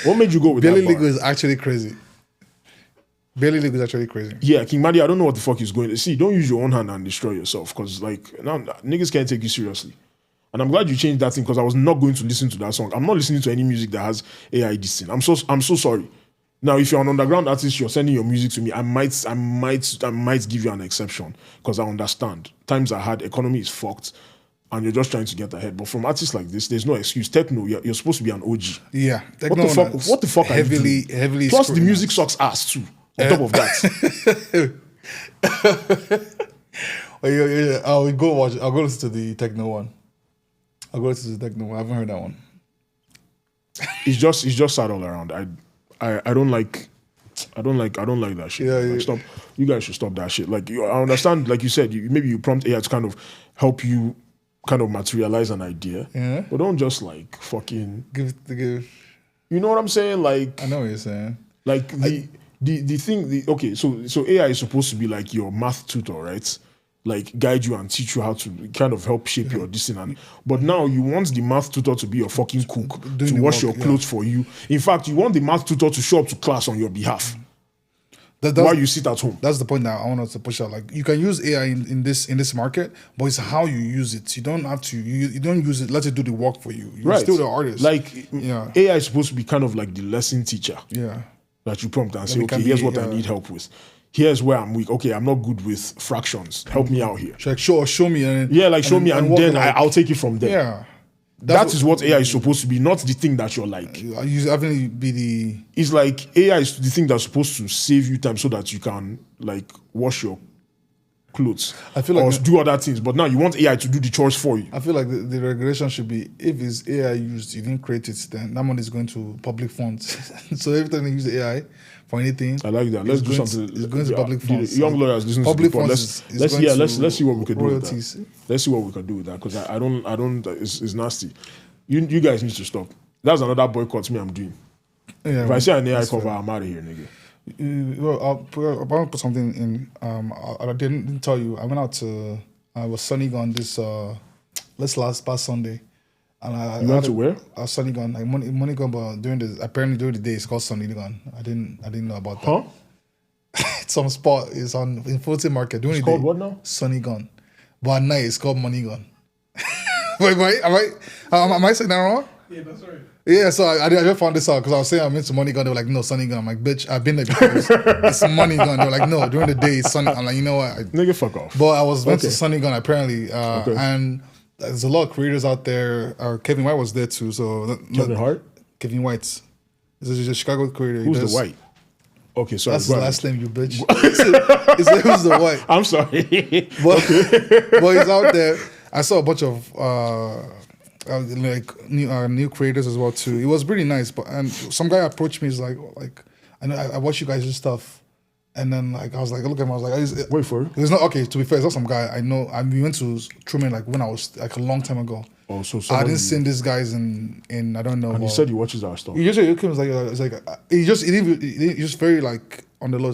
What made you go with Barely that Legal bar? is actually crazy. Barely Legal is actually crazy. Yeah, King Madi, I don't know what the fuck he's going to see. Don't use your own hand and destroy yourself, because like now niggas can't take you seriously. And I'm glad you changed that thing, because I was not going to listen to that song. I'm not listening to any music that has AI this thing. I'm so sorry. Now, if you're an underground artist, you're sending your music to me, I might give you an exception, because I understand times are hard, economy is fucked, and you're just trying to get ahead. But from artists like this, there's no excuse. Techno, you're supposed to be an OG. Yeah. What the fuck are you doing? Heavily Plus, the music sucks ass too. On top of that. I'll go listen to the techno one. I haven't heard that one. It's just sad all around. I don't like that shit. Yeah, like, stop. You guys should stop that shit. Like I understand, like you said, maybe you prompt AI to kind of help you kind of materialize an idea. Yeah. But don't just like fucking give. You know what I'm saying? Like I know what you're saying. Like the thing. Okay, so AI is supposed to be like your math tutor, right? Like guide you and teach you how to kind of help shape your destiny. But now you want the math tutor to be your fucking cook, to wash your clothes for you. In fact, you want the math tutor to show up to class on your behalf while you sit at home. That's the point that I want us to push out. Like you can use AI in this market, but it's how you use it. You don't have to. You don't use it. Let it do the work for you. You're still the artist. Like AI is supposed to be kind of like the lesson teacher. Yeah. That you prompt and say, okay, here's what I need help with. Here's where I'm weak. Okay, I'm not good with fractions. Help me out here. Like show me. And, show me, and then I'll take it from there. Yeah. That is what AI is supposed to be, not the thing that you're like. It's like AI is the thing that's supposed to save you time so that you can like wash your clothes. I feel like or do other things. But now you want AI to do the chores for you. I feel like the regulation should be, if it's AI used, you didn't create it, then that money is going to public funds. So every time they use AI for anything, I like that. Let's do something. It's going to public funds. Young lawyers listen public to the funds. Let's see what we could do with royalties. that. Let's see what we could do with that, because I don't. It's nasty. You guys need to stop. That's another boycott I'm doing. Yeah, if I see an AI cover, I'm out of here, nigga. Well, I'll put something in. I didn't tell you. I went out to. I was Sunny Gun this past Sunday, and you went to where? Sunny Gun, like Money Gun, but during the day it's called Sunny Gun. I didn't know about that. Huh? It's some spot. It's in Fulton Market. During it's the called day, what now? Sunny Gun, but at night it's called Money Gun. Wait, am I saying that wrong? Yeah, that's right. Yeah, so I just found this out because I was saying I'm into Money Gun. They were like, no, Sunny Gun. I'm like, bitch, I've been there before. It's Money Gun. They were like, no, during the day it's Sunny. I'm like, you know what? Nigga, fuck off. But I went to Sunny Gun apparently, and there's a lot of creators out there. Kevin White was there too. So Kevin Hart? Kevin White. He's a Chicago creator. Who's the White? Okay, sorry. That's his last name, you bitch. His name was the White. I'm sorry. But he's out there. I saw a bunch of new creators as well too. It was really nice. And some guy approached me. He's like I watch you guys do stuff, and then like I was like, look at him. I was like, wait for it. It's not okay. To be fair, it's not some guy I know. We went to Truman like when I was like a long time ago. Oh, so I didn't see these guys in I don't know. And he said he watches our stuff. He just he just very like on the low.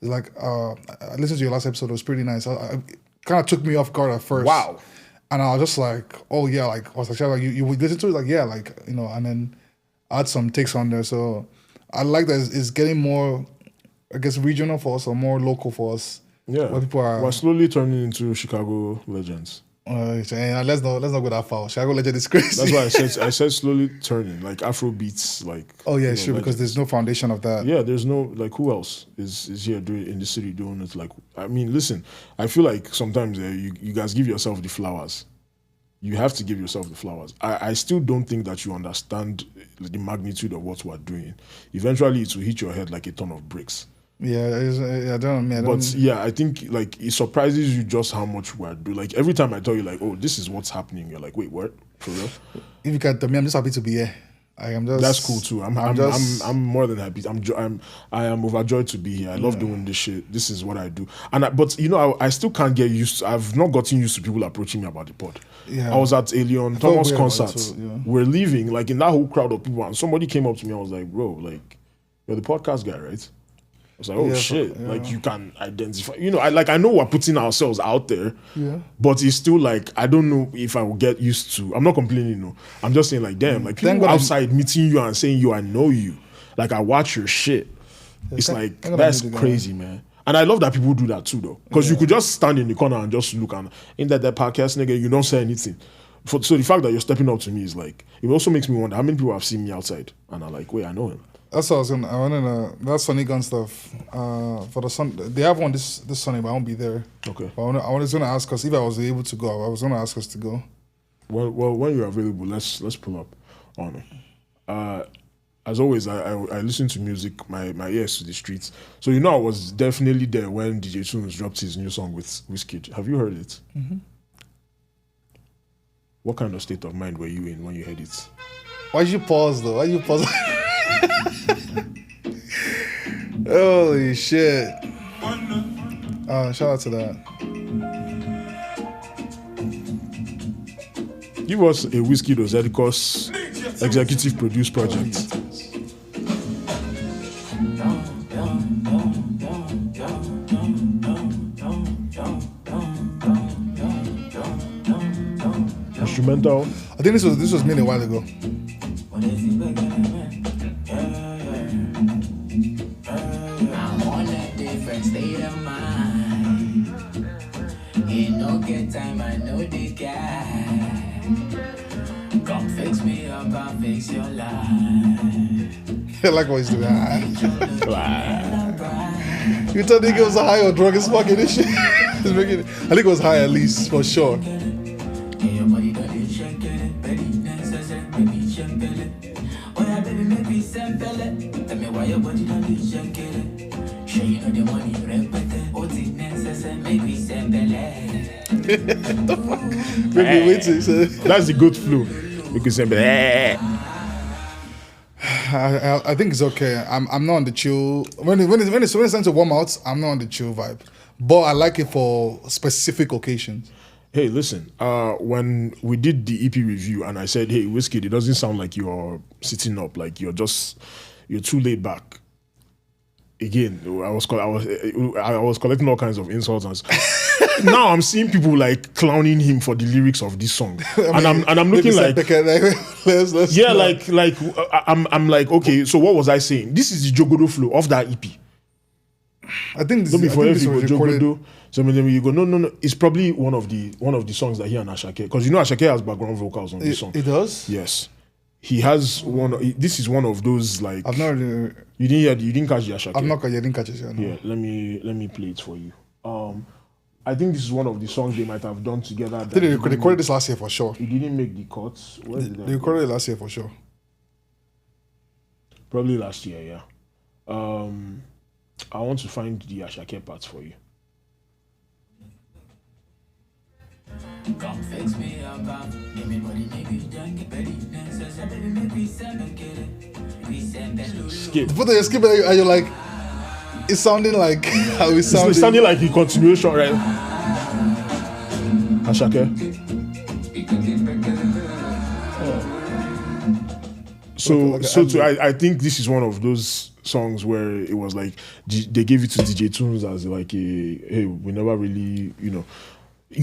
Like I listened to your last episode. It was pretty nice. It kind of took me off guard at first. Wow. And I was just like, oh yeah, like I was actually like, you would listen to it, like yeah, like and then add some takes on there. So I like that it's getting more, I guess, regional for us or more local for us. Yeah, where people are. We're slowly turning into Chicago legends. Let's not go that far. Chicago legend is crazy. That's why I said slowly turning, like Afro beats, like. Oh yeah, sure, because there's no foundation of that. Yeah, there's no, like, who else is here doing in the city doing it? Like, I mean, listen, I feel like sometimes you guys give yourself the flowers. You have to give yourself the flowers. I still don't think that you understand the magnitude of what we're doing. Eventually, it will hit your head like a ton of bricks. Yeah, I don't know. But yeah, I think like it surprises you just how much we're doing. Like every time I tell you, like, oh, this is what's happening, you're like, wait, what? For real? If you can tell me, I'm just happy to be here. That's cool too. I'm more than happy. I am overjoyed to be here. I love doing this shit. This is what I do. But I still can't get used to. I've not gotten used to people approaching me about the pod. Yeah. I was at Elion Thomas' concert. Yeah. We're leaving, like in that whole crowd of people, and somebody came up to me. I was like, bro, like, you're the podcast guy, right? I was like, oh shit, like you can identify, I know we're putting ourselves out there, but it's still like, I don't know if I will get used to, I'm not complaining, no. I'm just saying like, damn, like people outside meeting you and saying I know you, like I watch your shit. It's like, that's crazy, man. And I love that people do that too though, because you could just stand in the corner and just look and in that podcast, nigga, you don't say anything. So the fact that you're stepping up to me is like, it also makes me wonder how many people have seen me outside and are like, wait, I know him. That's what I wanted to, that Sunny Gun stuff. For the Sun, they have one this Sunday, but I won't be there. Okay. But I was going to ask us if I was able to go. I was going to ask us to go. Well, when you're available, let's pull up on it. As always, I listen to music, my ears to the streets. So I was definitely there when DJ Tunes dropped his new song with Wizkid. Have you heard it? Mm-hmm. What kind of state of mind were you in when you heard it? Why did you pause though? Why did you pause? Holy shit. Shout out to that. Give us a Wizkid Ozedikos executive produced project. Instrumental. I think this was made a while ago. State of mind. In no good time, I know the guy. Come fix me up, I'll fix your life. I like what he's doing. You thought nigga was a high or drug as fucking this shit. I think it was high at least, for sure. That's the good flow. You can say, I think it's okay. I'm not on the chill. When it's time to warm out, I'm not on the chill vibe. But I like it for specific occasions. Hey, listen. When we did the EP review, and I said, "Hey, Wizkid, it doesn't sound like you're sitting up. Like you're too laid back." Again, I was collecting all kinds of insults, and now I'm seeing people like clowning him for the lyrics of this song, and I'm looking like, I'm like, okay, so what was I saying? This is the Jogodo flow of that EP. I think this, don't be for this every was recorded. Jogodo. So then you go, no. It's probably one of the songs that he and Ashake, because Ashake has background vocals on this song. It does. Yes. He has one. This is one of those like. I've not really. You didn't catch the Ashake. I didn't catch it. Yeah, no. Yeah, let me play it for you. I think this is one of the songs they might have done together. They recorded this last year for sure. It didn't make the cuts. They recorded it last year for sure. Probably last year, yeah. I want to find the Ashake parts for you. Come fix me up, Skip. But you're skipping and you're like, it's sounding like how it sounded. It's sounding like a continuation, right? Ashake. I think this is one of those songs where it was like they gave it to DJ Tunes as like hey, we never really, you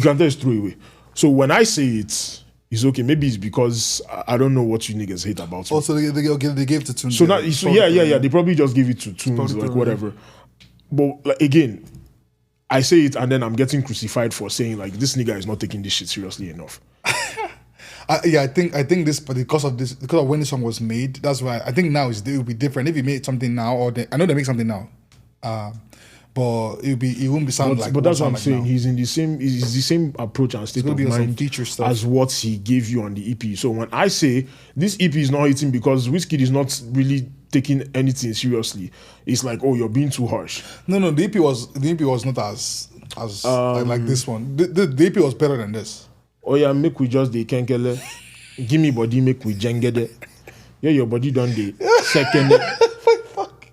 can tell it's throwaway. So when I say it's okay. Maybe it's because I don't know what you niggas hate about me. Also, they gave it to Tunes. So now, yeah. They probably just give it to Tunes, like whatever. But like, again, I say it and then I'm getting crucified for saying like this nigga is not taking this shit seriously enough. I think this, but because of when this song was made, that's why I think now it will be different. If you made something now, I know they make something now, but it won't be sound like. But that's what I'm like saying. now. He's the same approach and state of mind as what he gave you on the EP. So when I say this EP is not hitting because Wizkid is not really taking anything seriously, it's like, oh, you're being too harsh. No, the EP was not as like this one. The EP was better than this. Oh yeah, make we just the kenkele. Give me body, make we jengede. Yeah, your body done the second.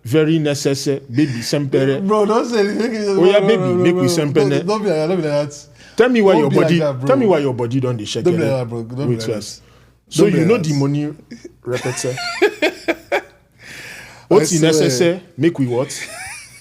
Very necessary, baby. Sempere. Bro, don't say anything. Oh yeah, baby, make we sempere. Don't be like that. Tell me why Don't your be body. like that, Tell me why your body done the shake. Don't be like that, bro. Don't be like that. So Don't be you like know that. the money repete. What's necessary? Make we what?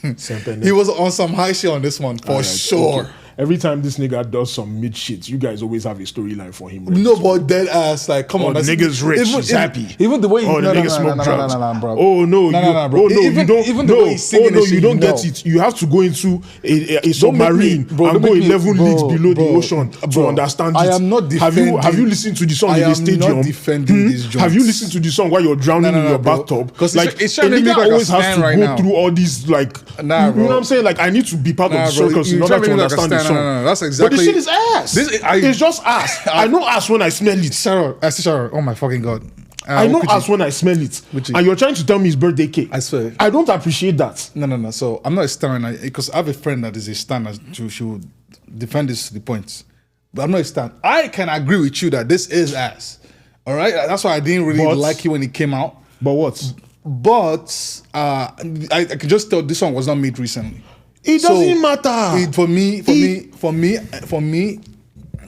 Sempere. He was on some high shit on this one for Alright, sure. okay. Every time this nigga does some mid shit, you guys always have a storyline for him. Right? No, but dead ass, like, come on. The nigga's rich, he's happy. Even the way the nigga smoke drugs. bro. Oh no, bro. you don't. Even the way he's singing this shit, you don't know. get it. You have to go into a submarine and go 11 leagues below the ocean to understand it. I am not defending. Have you listened to the song in the stadium? I am not defending these joints. Have you listened to the song while you're drowning in your bathtub? Because like it's a trying to make nigga like always has to go through all these like. You know what I'm saying? Like I need to be part of the circus in order to understand the song. That's exactly. But the shit is ass. It's just ass. I know ass when I smell it. Sharon, oh my fucking god. I know ass when I smell it. And you're trying to tell me it's birthday cake. I swear. I don't appreciate that. No. So I'm not a stan because I have a friend that is a stan. She would defend this to the points. But I'm not a stan. I can agree with you that this is all right? That's why I didn't really like it when it came out. But what? But I can just tell this song was not made recently. It doesn't matter. For me,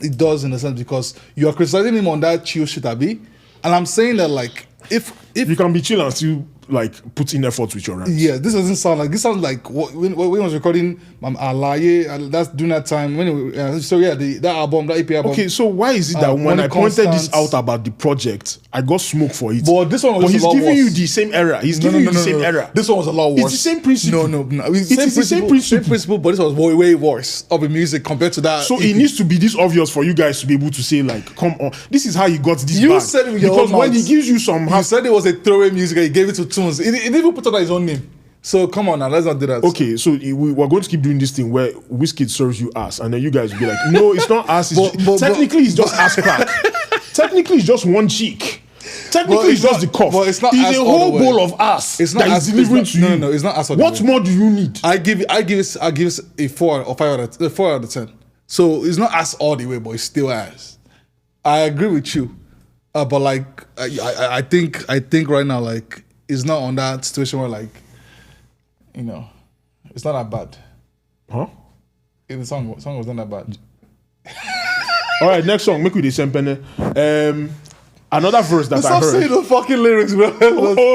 it does in a sense because you are criticizing him on that chill shit, Abi. And I'm saying that like if you can be chill and still like put in effort with your rhymes. Yeah, this doesn't sound like this. Sounds like when I was recording Alaye. That's during that time when that album, that EP album. Okay, so why is it that when I pointed this out about the project, I got smoke for it? But this one was he's giving you the same era. He's giving you the same era. This one was a lot worse. It's the same principle. No. It's the same principle, but this was way worse of the music compared to that. So it needs to be this obvious for you guys to be able to say like, come on, this is how you got this. You bad. said it with your because own when mouth. he gives you some, you said it was a throwaway music. And he gave it to Tunes. He didn't even put out his own name. So come on now, let's not do that. Okay, so we're going to keep doing this thing where Wizkid serves you ass, and then you guys will be like, no, it's not ass. Technically, it's just ass crack. Technically, it's just one cheek. Technically, it's just the cough. But it's not a whole bowl of ass that is delivering to you. No, it's not ass. What more do you need? I give it a 4 or 5 out of 4 out of 10. So it's not ass all the way, but it's still ass. I agree with you, but like I think right now like it's not on that situation where like it's not that bad. Huh? The song was not that bad. All right, next song, make we the sempene. Another verse that I heard. Stop saying the fucking lyrics, bro.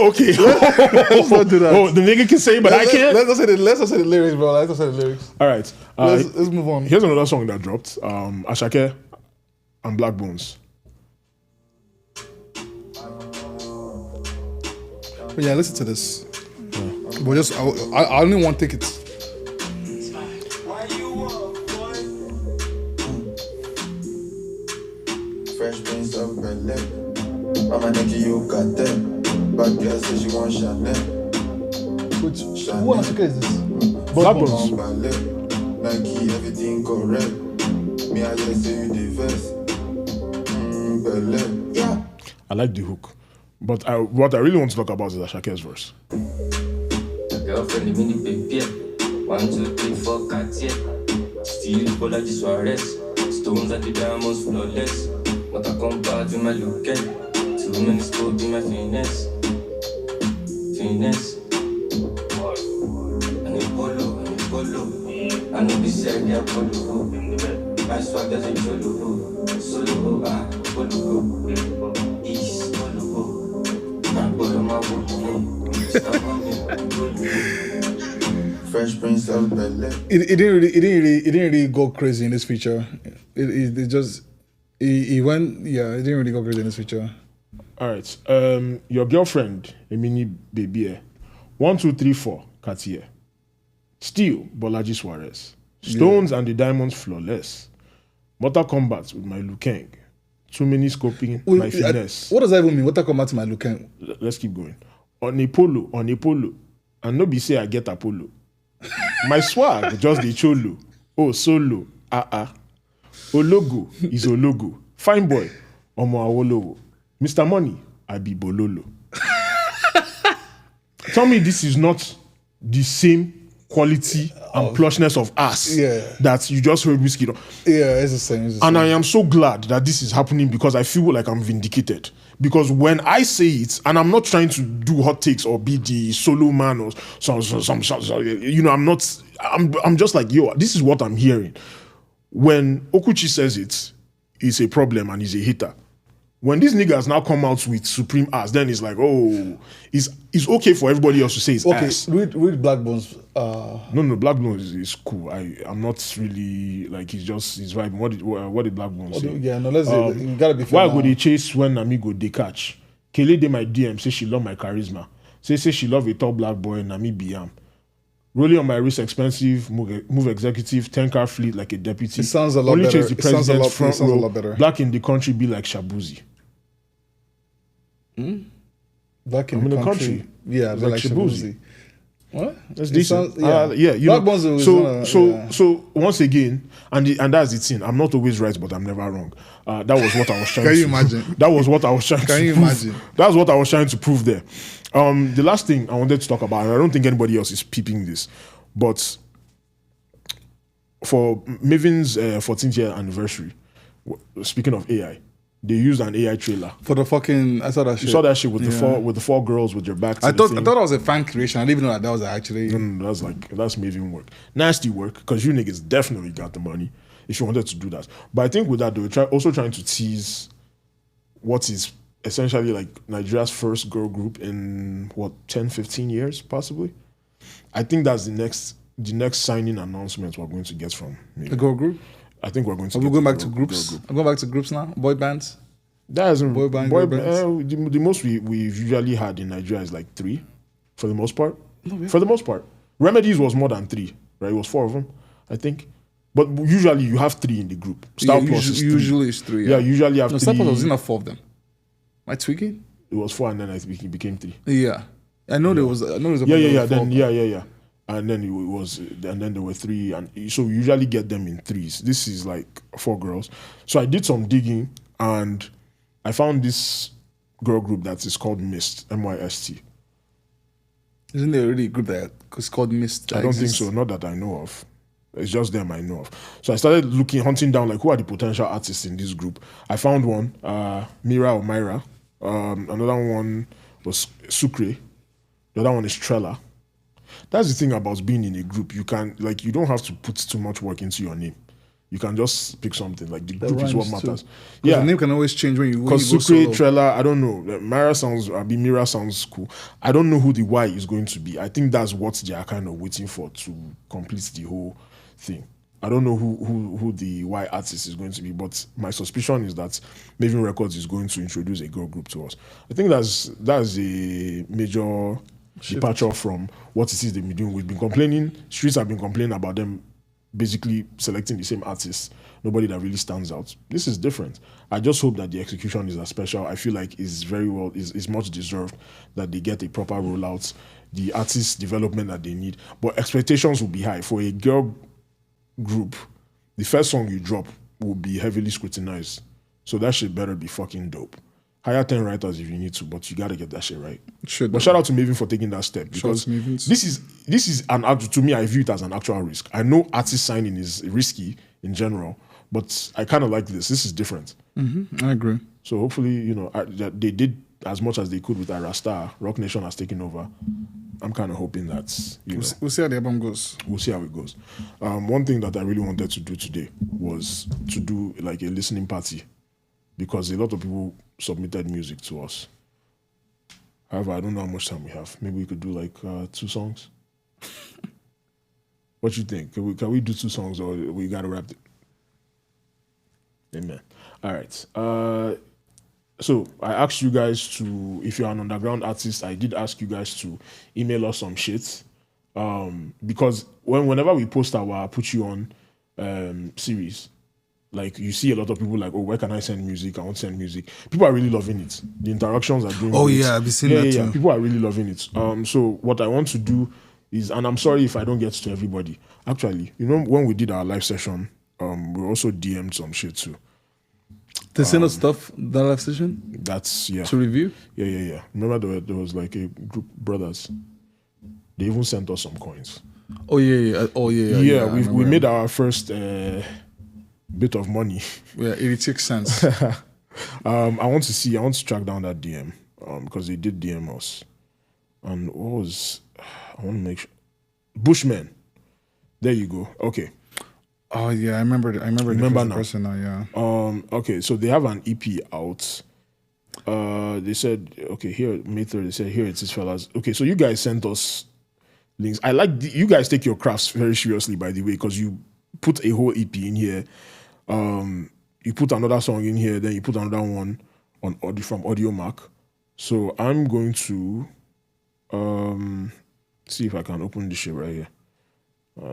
Okay. Let's not do that. Oh, the nigga can say, but I can't. Let's not say the lyrics, bro. Let's not say the lyrics. All right. Let's move on. Here's another song that dropped. Ashake and Black Bones. But yeah, listen to this. Yeah. But just I only want tickets. Fresh Prince of Bel-Air. Mama Nikki, you got them. Bad girl says she want Chanel. What Ashake is this? Black Bones. Nike, everything correct. Me, I just say you the best. Bel-Air. Yeah. I like the hook. But what I really want to talk about is Ashake's verse. Girlfriend, the mini baby. 1, 2, 3, 4, Cartier. Stealing for like this Suarez. Stones at the diamonds flawless. But I come back with my look at. Too many scopes in my finesse. And a polo. I know this side, yeah, polo. My swag doesn't cholo. Solo, polo. East, polo. Fresh Prince of Bel-Air. It didn't really go crazy in this feature. It just He went, yeah, he didn't really go great in this picture. All right. Your girlfriend, Emini Baby, 1, 2, 3, 4, Cartier. Steel, Bolaji Suarez. Stones and the Diamonds, Flawless. Mortal Kombat with my Lukeng. Too many scoping, my finesse. What does that even mean? Mortal Kombat, my Lukeng? Let's keep going. On a polo. And no be say I get Apollo. My swag, just the cholo. Oh, solo. Ologo is Ologo. Fine boy, Omo Awolowo. Mr. Money, I be Bololo. Tell me this is not the same quality and plushness of ass that you just heard Whiskey. Yeah, it's the same. And I am so glad that this is happening because I feel like I'm vindicated. Because when I say it, and I'm not trying to do hot takes or be the solo man or some you know, I'm just like, yo, this is what I'm hearing. When Okuchi says it's a problem and he's a hater. When these niggas now come out with supreme ass, then it's like, oh, it's okay for everybody else to say it's ass. Read Black Bones. No, Black Bones is cool. I'm not really like he's vibing. What did Black Bones say? Yeah, no, let's say you gotta be fair. Why go they chase when Amigo they catch? Kele de my DM say she love my charisma. Say she love a tall black boy and Nami BM. Rolling on my wrist, expensive, move executive, 10-car fleet like a deputy. It sounds a lot Only better. chase the president's front row. A lot better. Black in the country be like Shabuzi. Black in the country. Yeah, be like Shabuzi. What? That's decent. You Black know, Bones so once again, and that's the thing. I'm not always right, but I'm never wrong. That was what I was trying. Can to you imagine? That was what I was trying. Can you imagine? That's what I was trying to prove there. The last thing I wanted to talk about, and I don't think anybody else is peeping this, but for Maven's 14th year anniversary, speaking of AI, they used an AI trailer for the fucking. I saw that shit. You saw that shit with the four girls with their backs. I thought that was a fan creation. I didn't even know that was actually. No, that's Maven work. Nasty work because you niggas definitely got the money if you wanted to do that. But I think with that they were also trying to tease what is essentially like Nigeria's first girl group in 10, 15 years possibly. I think that's the next signing announcement we're going to get from Maven. The girl group. I think we're going to. Are we going back to groups? I'm going back to groups now. Boy bands. That isn't boy bands. The most we've usually had in Nigeria is like 3, for the most part. For the most part, Remedies was more than 3, right? It was 4 of them, I think. But usually you have 3 in the group. Star Plus is 3. Usually it's 3. Yeah, usually have 3. Star Plus was enough 4 of them. Am I tweaking? It was 4 and then I think it became 3. Yeah, I know there was. I know there was a. Yeah. And then and then there were 3, and so we usually get them in 3s. This is like 4 girls. So I did some digging, and I found this girl group that is called Mist, MYST. Isn't there already a group that is called Mist? I don't think so. Not that I know of. It's just them I know of. So I started hunting down like who are the potential artists in this group. I found one, Mira or Myra. Another one was Sucre. The other one is Trella. That's the thing about being in a group. You don't have to put too much work into your name. You can just pick something. Like the group is what matters. Yeah, the name can always change when you go solo. Because Sucre, Trella, I don't know. Mira sounds cool. I don't know who the Y is going to be. I think that's what they are kind of waiting for to complete the whole thing. I don't know who the Y artist is going to be, but my suspicion is that Maven Records is going to introduce a girl group to us. I think that's a major departure from what it is they've been doing. We've been complaining, streets have been complaining about them basically selecting the same artists, nobody that really stands out. This is different. I just hope that the execution is as special. I feel like is much deserved that they get a proper rollout, the artist development that they need. But expectations will be high. For a girl group, the first song you drop will be heavily scrutinized. So that shit better be fucking dope. Hire 10 writers if you need to, but you gotta get that shit right. But shout out to Maven for taking that step, because this is to me, I view it as an actual risk. I know artist signing is risky in general, but I kind of like this. This is different. I agree. So hopefully, they did as much as they could with Rasta. Rock Nation has taken over. I'm kind of hoping that we'll see how the album goes. We'll see how it goes. One thing that I really wanted to do today was to do like a listening party, because a lot of people submitted music to us. However, I don't know how much time we have. Maybe we could do like 2 songs. What you think? Can we do 2 songs, or we gotta wrap it? Amen. All right. So I asked you guys to, if you're an underground artist, I did ask you guys to email us some shit. Because whenever we post our Put You On series, like you see a lot of people like, oh, where can I send music? I want to send music. People are really loving it. The interactions are doing great. Yeah, I've been seeing that too. People are really loving it. So what I want to do is, and I'm sorry if I don't get to everybody. Actually, you know, when we did our live session, we also DM'd some shit too. They send us stuff, that live session? That's, yeah. To review? Yeah. Remember there was like a group brothers. They even sent us some coins. Yeah, we made our first bit of money. Yeah, 86 cents. I want to track down that DM because they did DM us. And I want to make sure. Bushman. There you go. Okay. Oh yeah, I remember now. Person now, yeah. Okay, so they have an EP out. They said, okay, here, May 3rd, they said, here it is, fellas. Okay, so you guys sent us links. I like you guys take your crafts very seriously, by the way, because you put a whole EP in here. You put another song in here, then you put another one on audio from Audio Mac. So I'm going to see if I can open this shit right here.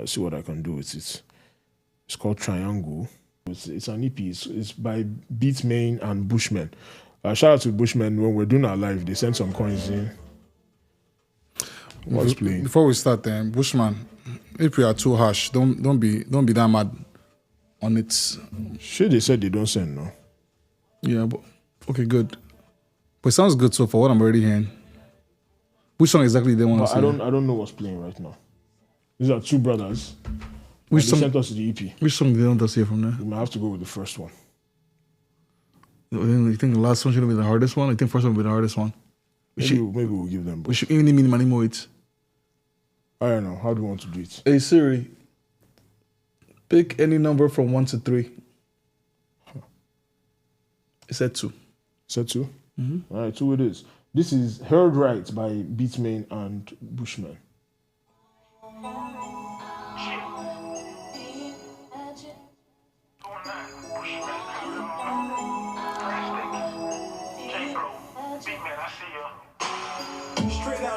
See what I can do with it. It's called Triangle. It's an EP. It's by Beatmain and Bushman. Shout out to Bushman. When we're doing our live, they sent some coins in. What's playing? Before we start, then Bushman, if we are too harsh, don't be that mad on it. Sure, they said they don't send, no. Yeah, but okay, good. But it sounds good so far. What I'm already hearing. Which song exactly they want to see? I don't know what's playing right now. These are two brothers. Which song? They sent us the EP. Which song do they want us to hear from there? We might have to go with the first one. You think the last one should be the hardest one? I think first one will be the hardest one. Maybe we'll give them both. We should even need money more it. I don't know. How do you want to do it? Hey Siri, pick any number from 1 to 3. It said 2. Said 2? Mm-hmm. All right, 2 it is. This is Heard Right by Beatmain and Bushman.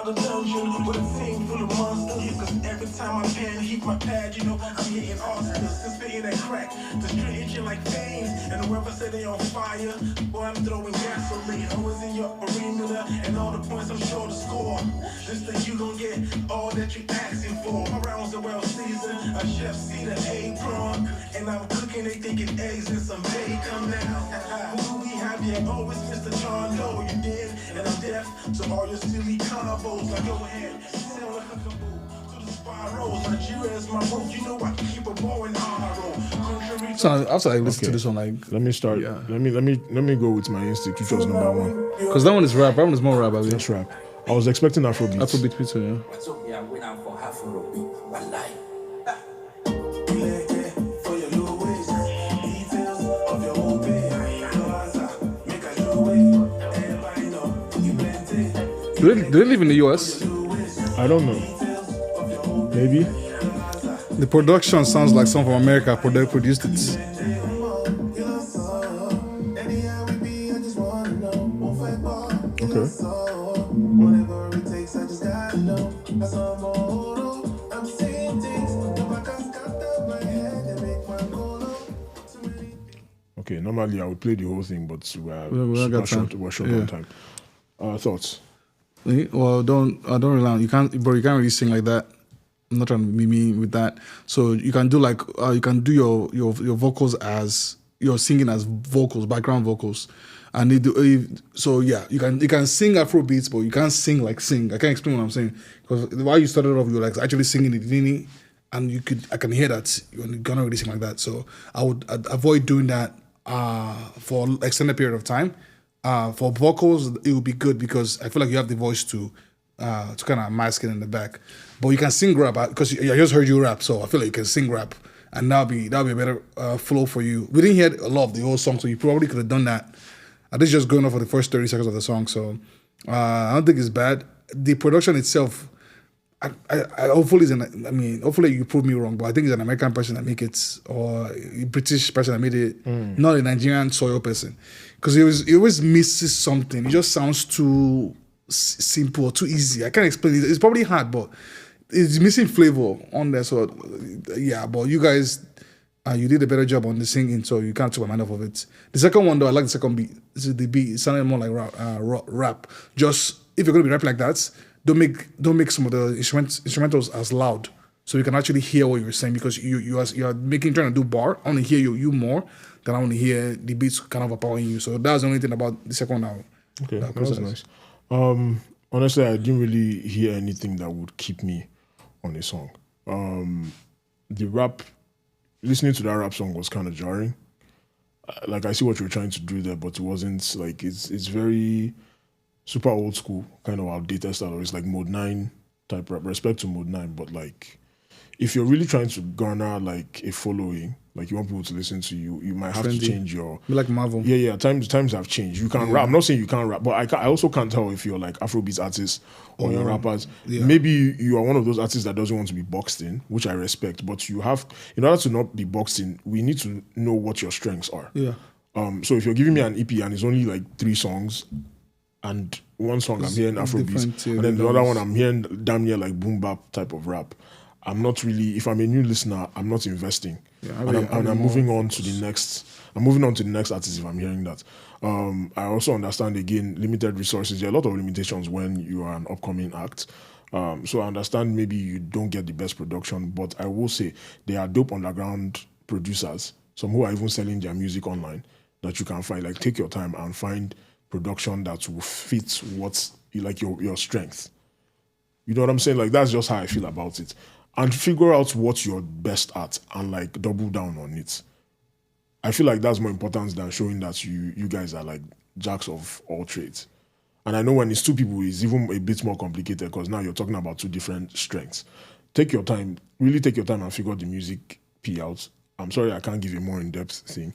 The dungeon with a team full of monsters. Cause every time I pen, heat my pad, you know I'm hitting Oscars. Just spitting that crack, the street itching like veins. And whoever said they on fire, boy, I'm throwing gasoline. I was in your perimeter, and all the points I'm sure to score. Just that you gon' get all that you asking for. My rounds are well seasoned, a chef see the apron. And I'm cooking, they thinking eggs and some bacon now. Who we have yet? Oh, it's Mr. John Doe, you did. And I'm deaf to all your silly combos. Like go ahead, sell a huckaboo to the spirals. Nigeria's my road, you know I can keep a bow and arrow. So after I listen to this one, like let me start. Yeah. Let me go with my instinct, which was number 1. Because that one is rap. That one is more rap. That's rap. I was expecting Afrobeat. Afrobeat too, yeah. Do they live in the US? I don't know. Maybe. The production sounds like some from America, but they produced it. Okay. Okay, normally I would play the whole thing, but we're short on time. Thoughts? Well, I don't rely. You can't really sing like that. I'm not trying to be mean with that. So you can do like you can do your vocals as you're singing as vocals, background vocals, and you can sing Afrobeats, but you can't sing like sing. I can't explain what I'm saying because while you started off, you were like actually singing it, and I can hear that you're gonna really sing like that. So I'd avoid doing that for extended period of time. For vocals, it would be good because I feel like you have the voice to kind of mask it in the back. But you can sing rap because I just heard you rap, so I feel like you can sing rap, and that'll be a better flow for you. We didn't hear a lot of the whole song, so you probably could have done that. I think just going off for the first 30 seconds of the song, so I don't think it's bad. The production itself, hopefully hopefully you prove me wrong, but I think it's an American person that make it, or a British person that made it, not a Nigerian soil person, because he always misses something. It just sounds too simple or too easy. I can't explain it. It's probably hard, but it's missing flavor on there. So yeah, but you guys, you did a better job on the singing, so you can't take my mind off of it. The second one though, I like the second beat. The beat it sounded more like rap. Just if you're gonna be rapping like that, don't make some of the instrumentals as loud, so you can actually hear what you're saying, because you are trying to do bar. I want to hear you more than I want to hear the beats kind of empowering you. So that's the only thing about the second one now. Okay, that's nice. Honestly, I didn't really hear anything that would keep me on a song. The rap, listening to that rap song was kind of jarring. Like, I see what you're trying to do there, but it wasn't like, it's very super old school, kind of outdated style. It's like Mode 9 type rap. Respect to Mode 9, but like, if you're really trying to garner like a following, like you want people to listen to you, you might have to change your... Be like Marvel. Yeah, times have changed. You can rap. I'm not saying you can't rap, but I also can't tell if you're like Afrobeat artists or you're rappers. Yeah. Maybe you are one of those artists that doesn't want to be boxed in, which I respect, but you have, in order to not be boxed in, we need to know what your strengths are. Yeah. So if you're giving me an EP and it's only like 3 songs, and one song I'm hearing Afrobeat, and then the other one I'm hearing damn near like boom bap type of rap, I'm not really, if I'm a new listener, I'm not investing. Yeah, I'm moving on to the next. I'm moving on to the next artist if I'm hearing that. I also understand, again, limited resources. There are a lot of limitations when you are an upcoming act. So I understand maybe you don't get the best production, but I will say there are dope underground producers, some who are even selling their music online, that you can find. Like, take your time and find production that will fit what's like your strength. You know what I'm saying? Like, that's just how I feel about it. And figure out what you're best at and like double down on it. I feel like that's more important than showing that you guys are like jacks of all trades. And I know when it's 2 people, it's even a bit more complicated, because now you're talking about 2 different strengths. Take your time, really take your time and figure the music P out. I'm sorry I can't give you a more in-depth thing.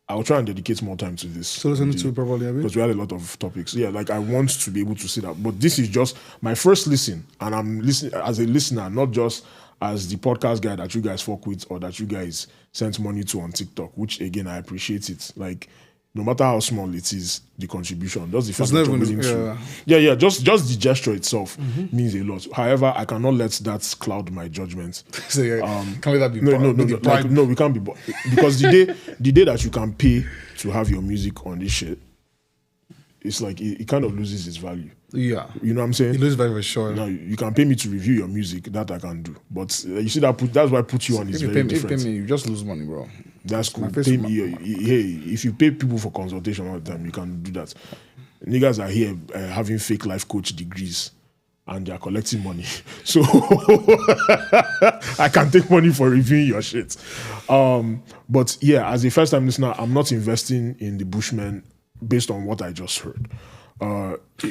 I'll try and dedicate more time to this. So listen to probably, because we had a lot of topics. Yeah, like I want to be able to see that. But this is just my first listen, and I'm listening as a listener, not just as the podcast guy that you guys fuck with or that you guys sent money to on TikTok, which again, I appreciate it. Like, no matter how small it is, the contribution, just the fact that you're willing to... just the gesture itself means a lot. However, I cannot let that cloud my judgment. So can't let that be no, we can't be... Because the day that you can pay to have your music on this shit, it's like, it kind of loses its value. Yeah. You know what I'm saying? It loses value for sure. Now, you can pay me to review your music, that I can do. But you see, that's why I put you on is very different. If you pay me, you just lose money, bro. That's cool. Pay me, hey, if you pay people for consultation all the time, you can do that. Niggas are here having fake life coach degrees and they're collecting money. So I can take money for reviewing your shit. But yeah, as a first time listener, I'm not investing in the Bushmen based on what I just heard.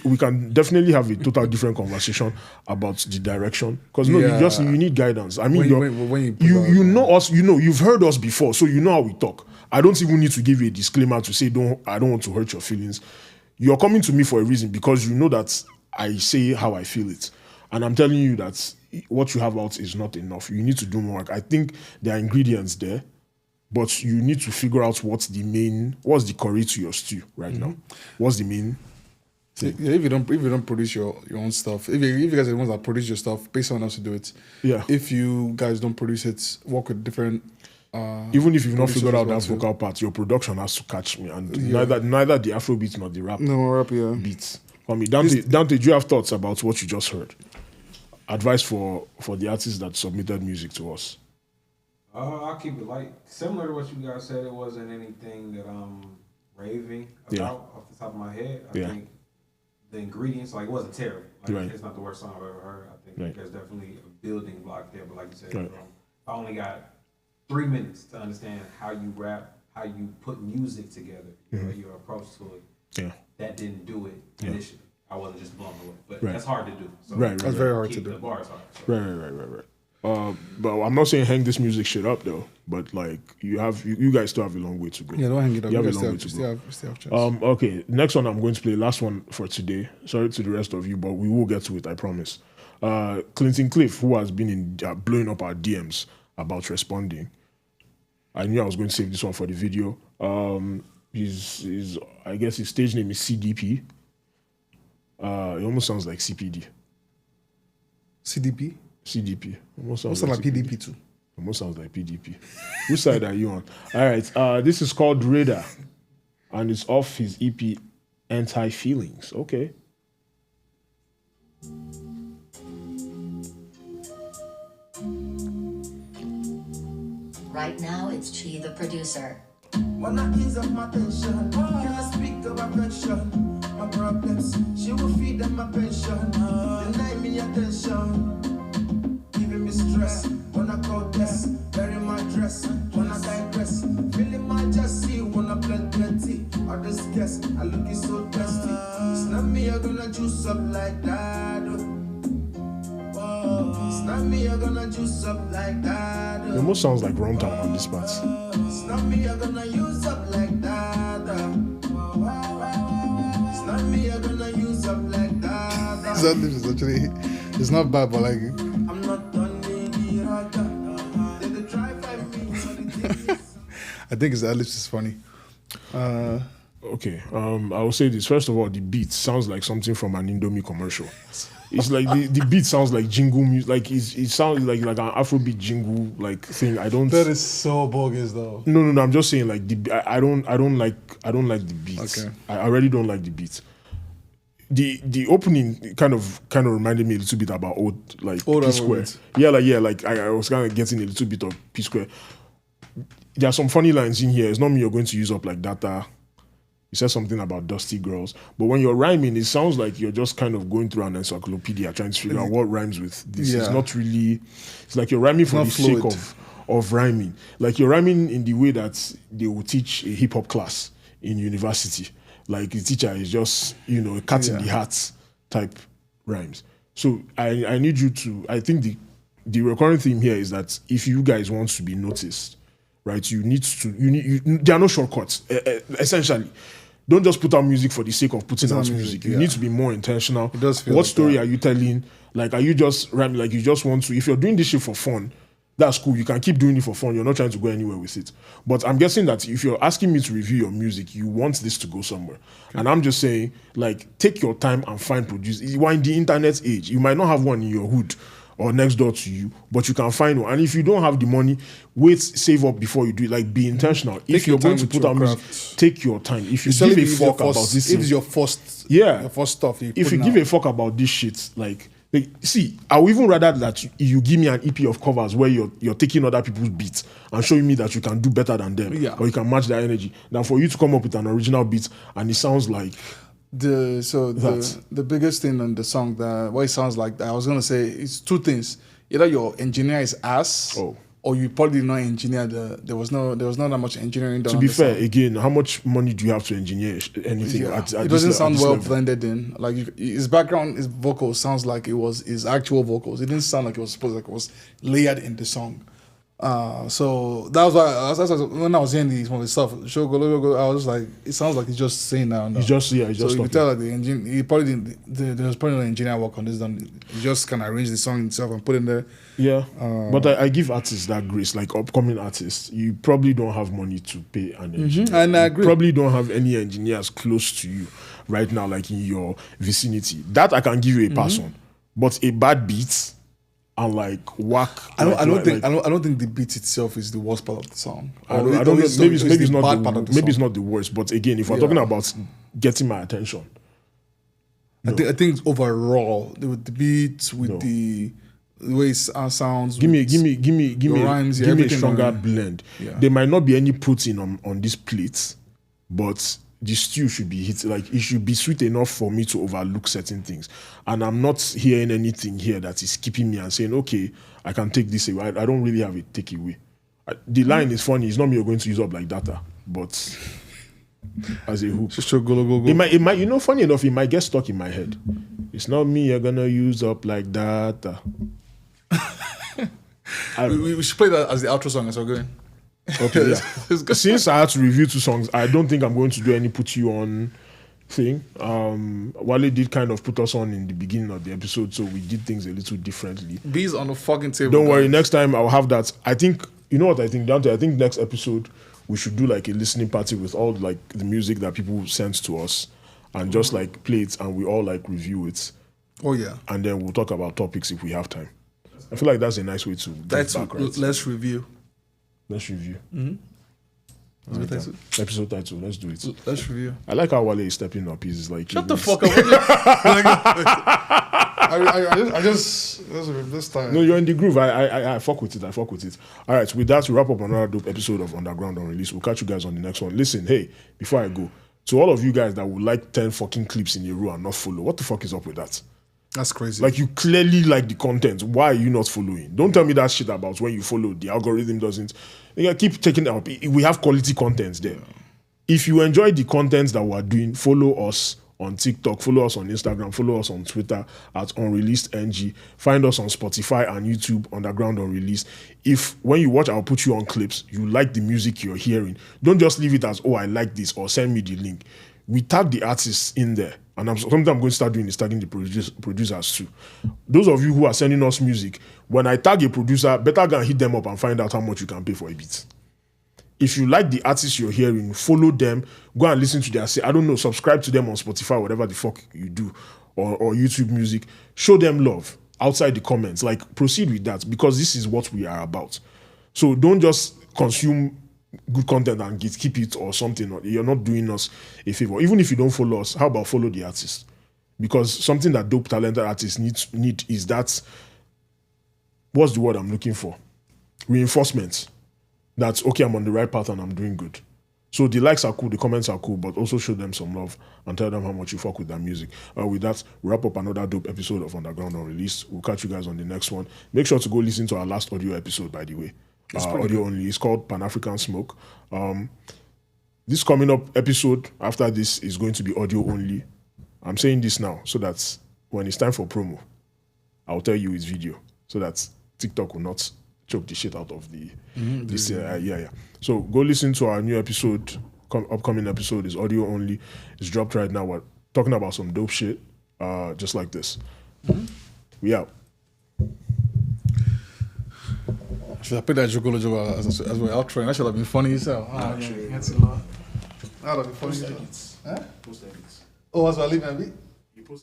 We can definitely have a total different conversation about the direction, because you need guidance. I mean, you know us, you've heard us before, so you know how we talk. I don't even need to give you a disclaimer to say I don't want to hurt your feelings. You're coming to me for a reason, because you know that I say how I feel it, and I'm telling you that what you have out is not enough. You need to do more work. I think there are ingredients there, but you need to figure out what's the curry to your stew right now. What's the main thing? Yeah, if you don't produce your own stuff, if you guys are the ones that produce your stuff, pay someone else to do it. Yeah. If you guys don't produce it, work with different. Even if you've not figured out that vocal part, your production has to catch me, and neither the Afrobeat nor the rap. Beats. I mean, Dante, do you have thoughts about what you just heard? Advice for the artists that submitted music to us. I'll keep it light. Similar to what you guys said, it wasn't anything that I'm raving about off the top of my head. I think the ingredients, like, it wasn't terrible. Like, it's not the worst song I've ever heard. I think there's definitely a building block there. But like you said, I only got 3 minutes to understand how you rap, how you put music together, your approach to it. Yeah. That didn't do it initially. I wasn't just blown away. But that's hard to do. So that's very hard to do. The bar is hard. So. Right. But I'm not saying hang this music shit up though. But like you guys still have a long way to go. Yeah, don't hang it up. You have a long way to go. Still have chance. Okay, next one I'm going to play. Last one for today. Sorry to the rest of you, but we will get to it. I promise. Clinton Cliff, who has been in blowing up our DMs about responding. I knew I was going to save this one for the video. I guess his stage name is CDP. It almost sounds like CPD. CDP? CDP. Almost sounds like PDP too. Almost sounds like PDP. Which side are you on? All right. This is called Radar, and it's off his EP Anti-Feelings. Okay. Right now, it's Chi, the producer. When I ease up my tension, can I speak of affection? My problems, she will feed them my pension. Deny me attention, giving me stress. When I call this, bury my dress. When I digress, feeling my jealousy. When I plenty, I just guess I look so dusty. It's not me, you're gonna juice up like that. It's not me, you're gonna juice up like that. It almost sounds like Runtown on this part. It's not me, you're gonna use up like that. It's not me, you're gonna use up like that. That is actually, it's not bad, but like. I'm not done with the try 5 minutes. I think his ad-libs is funny. Okay, I will say this. First of all, the beat sounds like something from an Indomie commercial. It's like the beat sounds like jingle music. Like it sounds like an Afrobeat jingle like thing. I don't. That is so bogus though. No. I'm just saying like I don't like the beat. Okay. I already don't like the beat. The opening kind of reminded me a little bit about old P Square. Like I was kind of getting a little bit of P Square. There are some funny lines in here. It's not me you're going to use up like data. You said something about dusty girls, but when you're rhyming, it sounds like you're just kind of going through an encyclopedia trying to figure out what rhymes with this. Yeah. It's not really. It's like you're rhyming for the sake of rhyming. Like you're rhyming in the way that they will teach a hip hop class in university. Like the teacher is just a cat in the hat type rhymes. So I need you to. I think the recurring theme here is that if you guys want to be noticed, right, you need to. There are no shortcuts. Essentially, don't just put out music for the sake of putting out music. You need to be more intentional. It does feel what like story that. are you telling? Like, are you just rhyming? Like, you just want to? If you're doing this shit for fun, that's cool. You can keep doing it for fun. You're not trying to go anywhere with it. But I'm guessing that if you're asking me to review your music, you want this to go somewhere. Okay. And I'm just saying, like, take your time and find producers. We're in the internet age. You might not have one in your hood or next door to you, but you can find one. And if you don't have the money, save up before you do it. Like, be intentional. If you're going to put out music, take your time. If you give a fuck about this, if it's your first, stuff. If you give a fuck about this shit, like, see, I would even rather that you give me an EP of covers where you're taking other people's beats and showing me that you can do better than them, or you can match their energy, than for you to come up with an original beat and it sounds like the biggest thing on the song, what it sounds like, I was gonna say, it's two things. Either your engineer is ass, or you probably did not engineer there was not that much engineering done. To be fair, again, how much money do you have to engineer anything? It doesn't sound well blended in. Like his background, his vocals sounds like it was his actual vocals. It didn't sound like it was supposed, like it was layered in the song. So that was why when I was hearing some of the stuff, I was just like, it sounds like he's just saying that. He's just so you can tell like the engine, he probably didn't. There was probably no engineer work on this done. He just kind of arranged the song himself and put it in there. Yeah, but I give artists that grace, like upcoming artists. You probably don't have money to pay an engineer. And I agree. You probably don't have any engineers close to you right now, like in your vicinity. That I can give you a pass on. But a bad beat and like whack. I don't think the beat itself is the worst part of the song. I don't know. Maybe it's not the worst. But again, if we're talking about getting my attention, I think overall with the beats, with the way it sounds, give me rhymes, give me a stronger blend. Yeah. There might not be any protein on this plate, but the stew should be hit. Like, it should be sweet enough for me to overlook certain things. And I'm not hearing anything here that is keeping me and saying, okay, I can take this away. I don't really have a takeaway. The line is funny. It's not me you're going to use up like data, but as a hook. Go. It might, funny enough, it might get stuck in my head. It's not me you're gonna use up like data. We should play that as the outro song as we're going. Okay, yeah. Since I had to review 2 songs, I don't think I'm going to do any put you on thing. Wale did kind of put us on in the beginning of the episode, so we did things a little differently. Bees on the fucking table. Don't worry, next time I'll have that. I think, you know what I think, Dante? I think next episode we should do like a listening party with all like the music that people send to us and just like play it and we all like review it. Oh yeah. And then we'll talk about topics if we have time. I feel like that's a nice way to get back, right? Let's review. Let's review. Episode title, let's do it. Let's review. I like how Wale is stepping up. He's like, shut the fuck up. I just this time. No, you're in the groove. I fuck with it. I fuck with it. All right, with that, we wrap up another dope episode of Underground Unreleased. We'll catch you guys on the next one. Listen, hey, before I go, to all of you guys that would like 10 fucking clips in a row and not follow, what the fuck is up with that? That's crazy. Like, you clearly like the content. Why are you not following? Don't tell me that shit about when you follow, the algorithm doesn't. You keep taking it up. We have quality content there. If you enjoy the content that we're doing, follow us on TikTok, follow us on Instagram, follow us on Twitter at UnreleasedNG. Find us on Spotify and YouTube, Underground Unreleased. If when you watch, I'll put you on clips, you like the music you're hearing, don't just leave it as, oh, I like this, or send me the link. We tag the artists in there. And something I'm going to start doing is tagging the producers too. Those of you who are sending us music, when I tag a producer, better go and hit them up and find out how much you can pay for a beat. If you like the artists you're hearing, follow them, go and listen to their, I don't know, subscribe to them on Spotify, whatever the fuck you do, or YouTube Music. Show them love outside the comments. Like, proceed with that, because this is what we are about. So don't just consume good content and keep it or something. You're not doing us a favor. Even if you don't follow us, how about follow the artist? Because something that dope, talented artists need is that, what's the word I'm looking for? Reinforcement. That's, okay, I'm on the right path and I'm doing good. So the likes are cool, the comments are cool, but also show them some love and tell them how much you fuck with their music. With that, wrap up another dope episode of Underground Unreleased. We'll catch you guys on the next one. Make sure to go listen to our last audio episode, by the way. Audio only. It's called Pan-African Smoke. This coming up episode after this is going to be audio only. I'm saying this now so that when it's time for promo, I'll tell you it's video so that TikTok will not choke the shit out of the this. Yeah. So go listen to our new episode. Upcoming episode is audio only. It's dropped right now. We're talking about some dope shit, just like this. We out. Should I put that Jogolo Jogo as we're outro? That should have been funny as hell. That would have been funny as hell. Oh, as we're leaving,